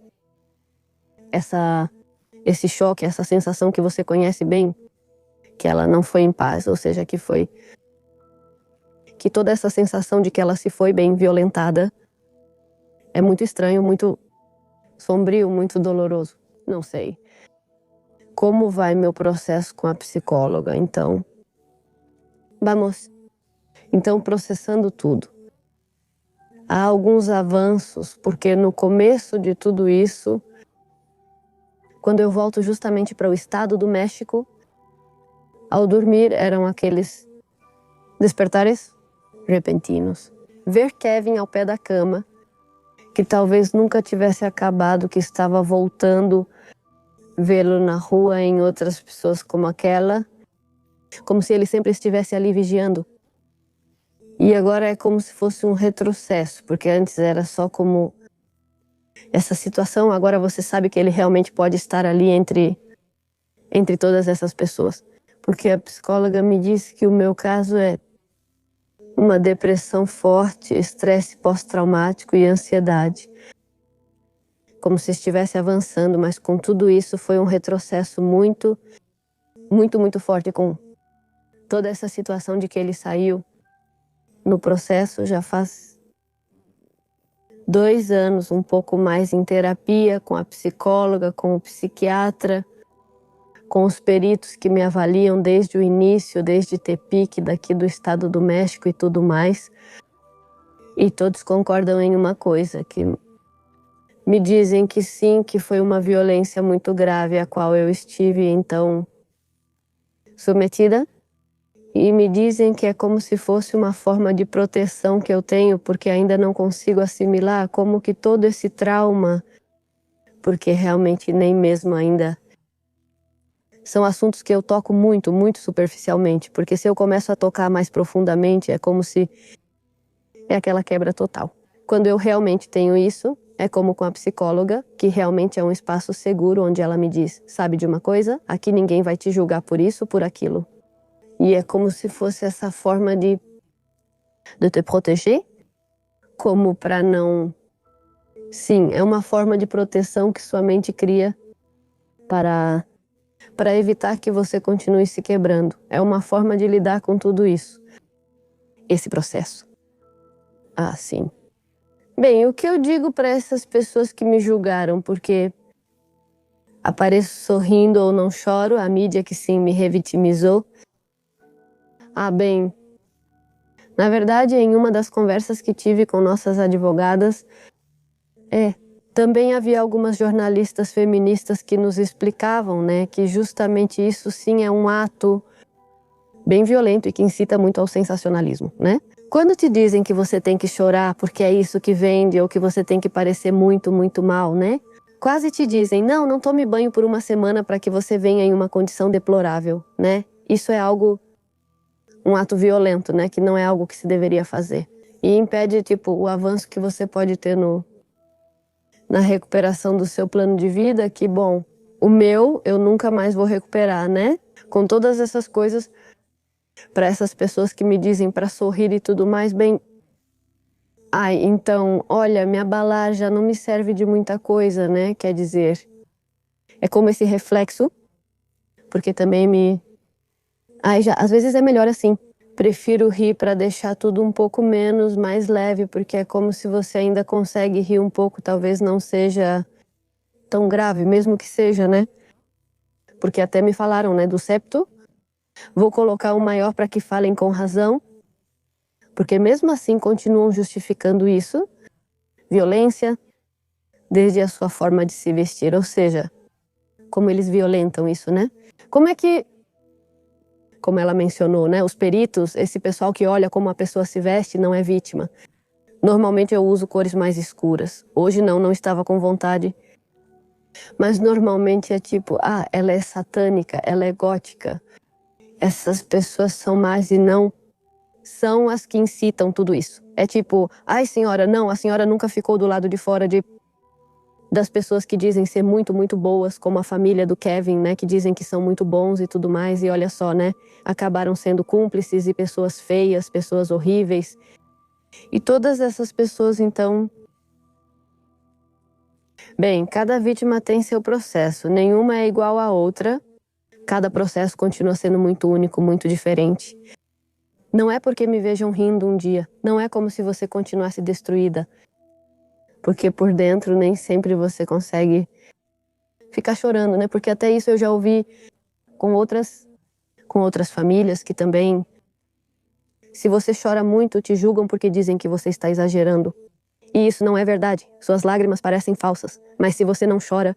Speaker 1: choque, essa sensação que você conhece bem, que ela não foi em paz, ou seja, que toda essa sensação de que ela se foi bem violentada é muito estranho, muito sombrio, muito doloroso. Não sei. Como vai meu processo com a psicóloga, então? Vamos. Então, processando tudo. Há alguns avanços, porque no começo de tudo isso, quando eu volto justamente para o estado do México, ao dormir eram aqueles despertares repentinos. Ver Kevin ao pé da cama, que talvez nunca tivesse acabado, que estava voltando, vê-lo na rua em outras pessoas como aquela, como se ele sempre estivesse ali vigiando. E agora é como se fosse um retrocesso, porque antes era só como essa situação, agora você sabe que ele realmente pode estar ali entre todas essas pessoas. Porque a psicóloga me disse que o meu caso é uma depressão forte, estresse pós-traumático e ansiedade. Como se estivesse avançando, mas com tudo isso foi um retrocesso muito, muito, muito forte, com toda essa situação de que ele saiu no processo já faz 2 anos, um pouco mais em terapia, com a psicóloga, com o psiquiatra, com os peritos que me avaliam desde o início, desde Tepic, daqui do estado do México e tudo mais. E todos concordam em uma coisa, que me dizem que sim, que foi uma violência muito grave a qual eu estive, então, submetida. E me dizem que é como se fosse uma forma de proteção que eu tenho, porque ainda não consigo assimilar como que todo esse trauma, porque realmente nem mesmo ainda são assuntos que eu toco muito, muito superficialmente, porque se eu começo a tocar mais profundamente, é como se é aquela quebra total. Quando eu realmente tenho isso, é como com a psicóloga, que realmente é um espaço seguro onde ela me diz, sabe de uma coisa? Aqui ninguém vai te julgar por isso, por aquilo. E é como se fosse essa forma de te proteger, como para não... Sim, é uma forma de proteção que sua mente cria para evitar que você continue se quebrando. É uma forma de lidar com tudo isso. Esse processo. Ah, sim. Bem, o que eu digo para essas pessoas que me julgaram, porque apareço sorrindo ou não choro, a mídia que sim me revitimizou. Ah, bem, na verdade, em uma das conversas que tive com nossas advogadas, também havia algumas jornalistas feministas que nos explicavam, né, que justamente isso sim é um ato bem violento e que incita muito ao sensacionalismo, né? Quando te dizem que você tem que chorar porque é isso que vende ou que você tem que parecer muito, muito mal, né? Quase te dizem, não tome banho por uma semana para que você venha em uma condição deplorável, né? Isso é algo, um ato violento, né? Que não é algo que se deveria fazer. E impede, tipo, o avanço que você pode ter na recuperação do seu plano de vida, que, bom, o meu eu nunca mais vou recuperar, né? Com todas essas coisas, para essas pessoas que me dizem para sorrir e tudo mais, bem... Ai, então, olha, me abalar já não me serve de muita coisa, né? Quer dizer, é como esse reflexo, porque também me... Ai, já, às vezes é melhor assim. Prefiro rir para deixar tudo um pouco menos, mais leve, porque é como se você ainda consegue rir um pouco, talvez não seja tão grave, mesmo que seja, né? Porque até me falaram, né, do septo. Vou colocar o maior para que falem com razão, porque mesmo assim continuam justificando isso, violência, desde a sua forma de se vestir, ou seja, como eles violentam isso, né? Como é que, como ela mencionou, né, os peritos, esse pessoal que olha como a pessoa se veste não é vítima. Normalmente eu uso cores mais escuras. Hoje não estava com vontade. Mas normalmente é tipo, ela é satânica, ela é gótica. Essas pessoas são más e não são as que incitam tudo isso. É tipo, ai senhora, não, a senhora nunca ficou do lado de fora das pessoas que dizem ser muito, muito boas, como a família do Kevin, né, que dizem que são muito bons e tudo mais, e olha só, né, acabaram sendo cúmplices e pessoas feias, pessoas horríveis. E todas essas pessoas, então... Bem, cada vítima tem seu processo, nenhuma é igual à outra, Cada processo continua sendo muito único, muito diferente. Não é porque me vejam rindo um dia, não é como se você continuasse destruída, porque por dentro nem sempre você consegue ficar chorando, né? Porque até isso eu já ouvi com outras famílias que também, se você chora muito, te julgam porque dizem que você está exagerando. E isso não é verdade. Suas lágrimas parecem falsas, mas se você não chora,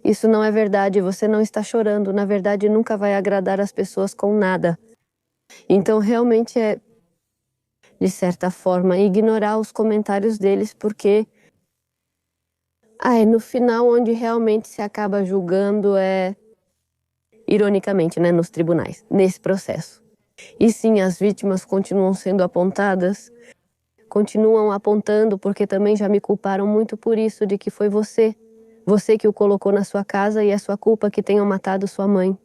Speaker 1: isso não é verdade, você não está chorando. Na verdade, nunca vai agradar as pessoas com nada. Então, realmente é, de certa forma, ignorar os comentários deles, porque no final, onde realmente se acaba julgando é, ironicamente, né, nos tribunais, nesse processo. E sim, as vítimas continuam sendo apontadas, continuam apontando, porque também já me culparam muito por isso, de que foi você que o colocou na sua casa e é sua culpa que tenham matado sua mãe.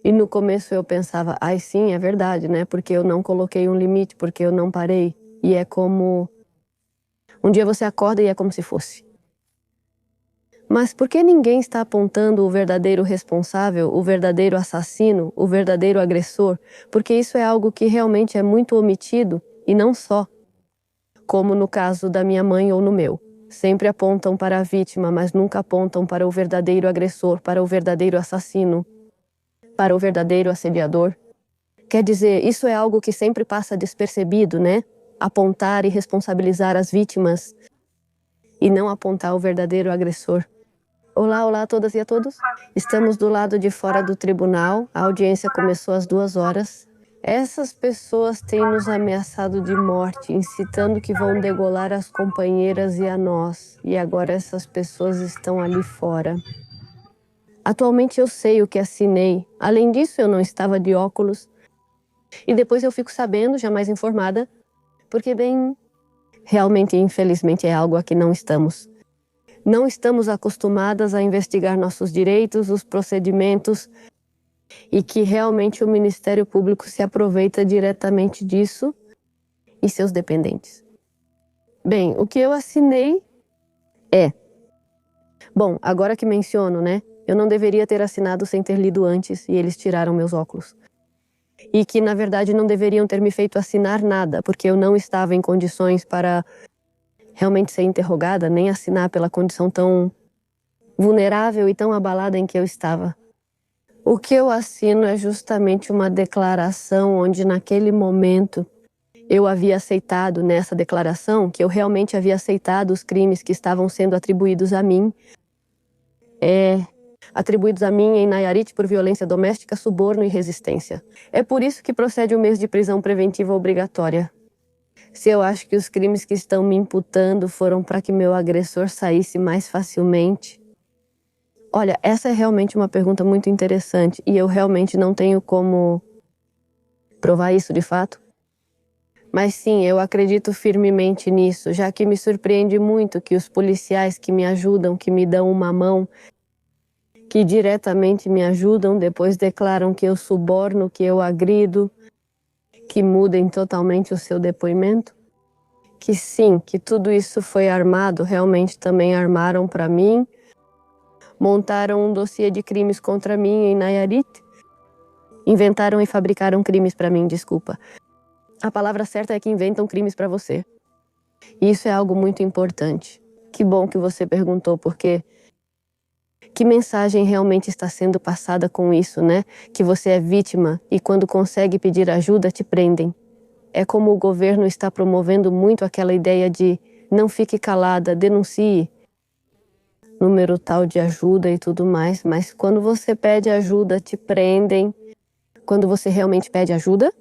Speaker 1: E no começo eu pensava, sim, é verdade, né? Porque eu não coloquei um limite, porque eu não parei. E é como... um dia você acorda e é como se fosse. Mas por que ninguém está apontando o verdadeiro responsável, o verdadeiro assassino, o verdadeiro agressor? Porque isso é algo que realmente é muito omitido, e não só, como no caso da minha mãe ou no meu. Sempre apontam para a vítima, mas nunca apontam para o verdadeiro agressor, para o verdadeiro assassino, para o verdadeiro assediador. Quer dizer, isso é algo que sempre passa despercebido, né? Apontar e responsabilizar as vítimas e não apontar o verdadeiro agressor. Olá, olá a todas e a todos. Estamos do lado de fora do tribunal. A audiência começou às 2h. Essas pessoas têm nos ameaçado de morte, incitando que vão degolar as companheiras e a nós. E agora essas pessoas estão ali fora. Atualmente eu sei o que assinei. Além disso, eu não estava de óculos. E depois eu fico sabendo, já mais informada, porque, bem, realmente, infelizmente, é algo a que não estamos. Não estamos acostumadas a investigar nossos direitos, os procedimentos, e que realmente o Ministério Público se aproveita diretamente disso e seus dependentes. Bem, o que eu assinei é... Bom, agora que menciono, né? Eu não deveria ter assinado sem ter lido antes e eles tiraram meus óculos. E que, na verdade, não deveriam ter me feito assinar nada, porque eu não estava em condições para realmente ser interrogada, nem assinar pela condição tão vulnerável e tão abalada em que eu estava. O que eu assino é justamente uma declaração onde, naquele momento, eu havia aceitado nessa declaração, que eu realmente havia aceitado os crimes que estavam sendo atribuídos a mim, atribuídos a mim em Nayarit por violência doméstica, suborno e resistência. É por isso que procede o mês de prisão preventiva obrigatória. Se eu acho que os crimes que estão me imputando foram para que meu agressor saísse mais facilmente. Olha, essa é realmente uma pergunta muito interessante e eu realmente não tenho como provar isso de fato. Mas sim, eu acredito firmemente nisso, já que me surpreende muito que os policiais que me ajudam, que me dão uma mão, que diretamente me ajudam, depois declaram que eu suborno, que eu agrido, que mudem totalmente o seu depoimento. Que sim, que tudo isso foi armado, realmente também armaram para mim. Montaram um dossiê de crimes contra mim em Nayarit. Inventaram e fabricaram crimes para mim, desculpa. A palavra certa é que inventam crimes para você. E isso é algo muito importante. Que bom que você perguntou, porque que mensagem realmente está sendo passada com isso, né? Que você é vítima e quando consegue pedir ajuda, te prendem. É como o governo está promovendo muito aquela ideia de não fique calada, denuncie. Número tal de ajuda e tudo mais, mas quando você pede ajuda, te prendem. Quando você realmente pede ajuda?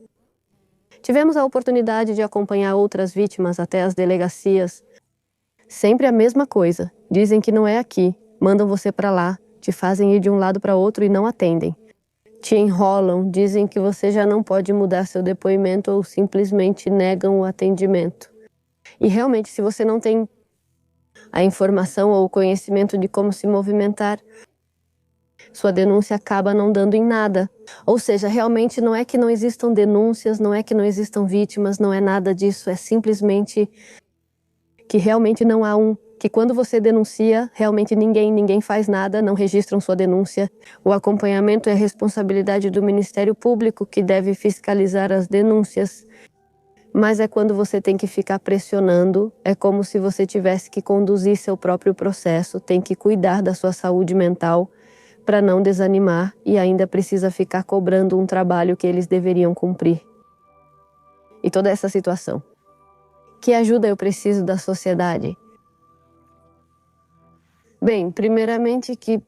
Speaker 1: Tivemos a oportunidade de acompanhar outras vítimas até as delegacias. Sempre a mesma coisa. Dizem que não é aqui. Mandam você para lá, te fazem ir de um lado para outro e não atendem. Te enrolam, dizem que você já não pode mudar seu depoimento ou simplesmente negam o atendimento. E realmente, se você não tem a informação ou o conhecimento de como se movimentar, sua denúncia acaba não dando em nada. Ou seja, realmente não é que não existam denúncias, não é que não existam vítimas, não é nada disso, é simplesmente que realmente não há que quando você denuncia, realmente ninguém faz nada, não registram sua denúncia. O acompanhamento é responsabilidade do Ministério Público, que deve fiscalizar as denúncias. Mas é quando você tem que ficar pressionando, é como se você tivesse que conduzir seu próprio processo, tem que cuidar da sua saúde mental para não desanimar e ainda precisa ficar cobrando um trabalho que eles deveriam cumprir. E toda essa situação. Que ajuda eu preciso da sociedade? Bem, primeiramente que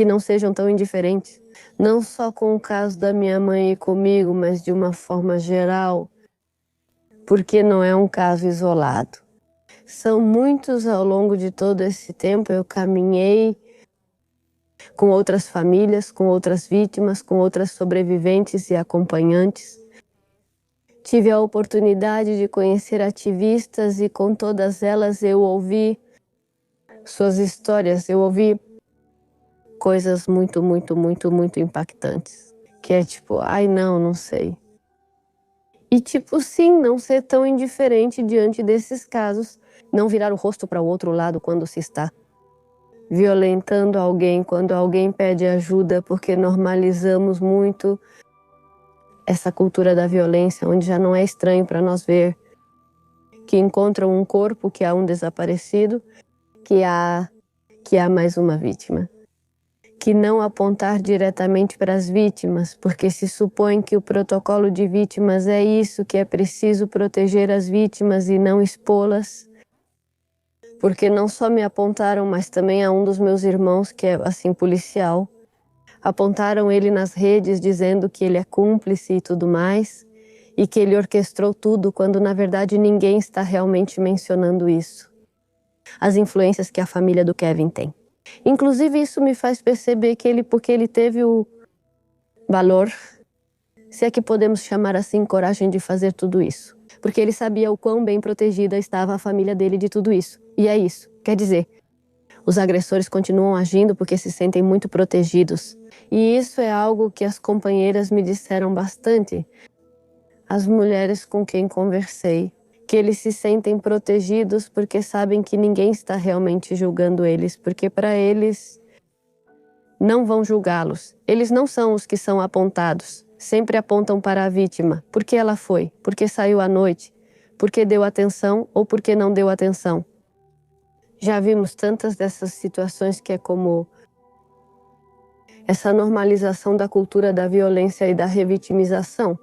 Speaker 1: não sejam tão indiferentes, não só com o caso da minha mãe e comigo, mas de uma forma geral, porque não é um caso isolado. São muitos ao longo de todo esse tempo, eu caminhei com outras famílias, com outras vítimas, com outras sobreviventes e acompanhantes. Tive a oportunidade de conhecer ativistas e com todas elas eu ouvi suas histórias, eu ouvi coisas muito impactantes. Que é tipo, ai não sei. E tipo, sim, não ser tão indiferente diante desses casos, não virar o rosto para o outro lado quando se está violentando alguém, quando alguém pede ajuda, porque normalizamos muito essa cultura da violência, onde já não é estranho para nós ver que encontram um corpo, que há um desaparecido, que há mais uma vítima. Que não apontar diretamente para as vítimas, porque se supõe que o protocolo de vítimas é isso, que é preciso proteger as vítimas e não expô-las. Porque não só me apontaram, mas também a um dos meus irmãos, que é assim policial, apontaram ele nas redes dizendo que ele é cúmplice e tudo mais, e que ele orquestrou tudo, quando na verdade ninguém está realmente mencionando isso. As influências que a família do Kevin tem. Inclusive isso me faz perceber que porque ele teve o valor, se é que podemos chamar assim, coragem de fazer tudo isso. Porque ele sabia o quão bem protegida estava a família dele de tudo isso. E é isso, quer dizer, os agressores continuam agindo porque se sentem muito protegidos. E isso é algo que as companheiras me disseram bastante, as mulheres com quem conversei, que eles se sentem protegidos porque sabem que ninguém está realmente julgando eles, porque para eles não vão julgá-los. Eles não são os que são apontados, sempre apontam para a vítima, porque ela foi, porque saiu à noite, porque deu atenção ou porque não deu atenção. Já vimos tantas dessas situações que é como essa normalização da cultura da violência e da revitimização,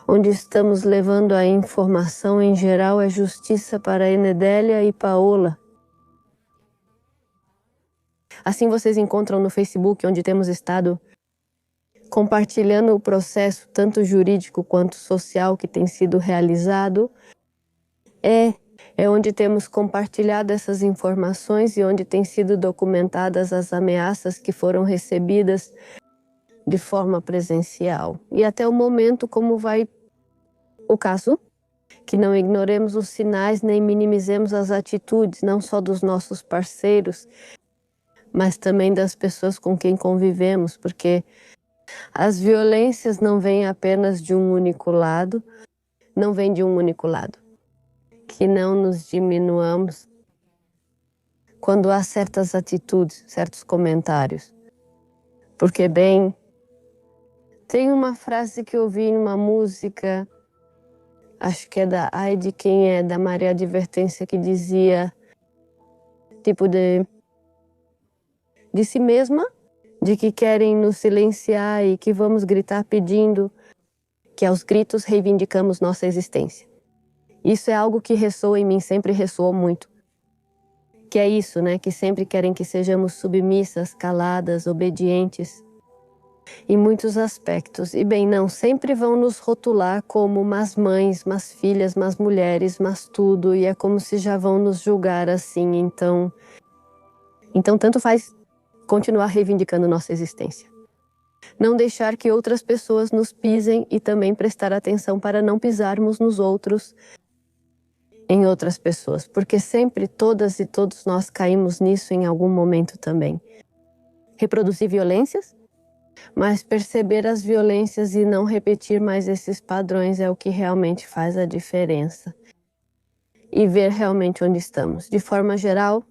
Speaker 1: onde estamos levando a informação em geral é justiça para Enedélia e Paola. Assim vocês encontram no Facebook, onde temos estado compartilhando o processo, tanto jurídico quanto social, que tem sido realizado. É onde temos compartilhado essas informações e onde têm sido documentadas as ameaças que foram recebidas de forma presencial. E até o momento como vai o caso, que não ignoremos os sinais nem minimizemos as atitudes, não só dos nossos parceiros, mas também das pessoas com quem convivemos, porque as violências não vêm apenas de um único lado, não vêm de um único lado. Que não nos diminuamos quando há certas atitudes, certos comentários. Porque, bem, tem uma frase que eu ouvi em uma música, acho que é da Ai de Quem É, da Maria Advertência, que dizia, tipo de si mesma, de que querem nos silenciar e que vamos gritar pedindo, que aos gritos reivindicamos nossa existência. Isso é algo que ressoa em mim, sempre ressoou muito. Que é isso, né? Que sempre querem que sejamos submissas, caladas, obedientes. Em muitos aspectos. E bem, não, sempre vão nos rotular como más mães, más filhas, más mulheres, más tudo. E é como se já vão nos julgar assim. Então tanto faz continuar reivindicando nossa existência. Não deixar que outras pessoas nos pisem e também prestar atenção para não pisarmos nos outros, em outras pessoas, porque sempre todas e todos nós caímos nisso em algum momento também. Reproduzir violências, mas perceber as violências e não repetir mais esses padrões é o que realmente faz a diferença. e ver realmente onde estamos. De forma geral,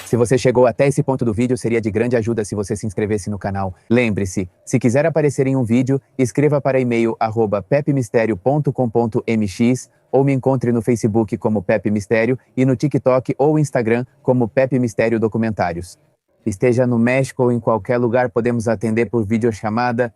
Speaker 2: se você chegou até esse ponto do vídeo, seria de grande ajuda se você se inscrevesse no canal. Lembre-se, se quiser aparecer em um vídeo, escreva para e-mail @pepmistério.com.mx ou me encontre no Facebook como Pepe Mistério e no TikTok ou Instagram como Pepe Mistério Documentários. Esteja no México ou em qualquer lugar, podemos atender por videochamada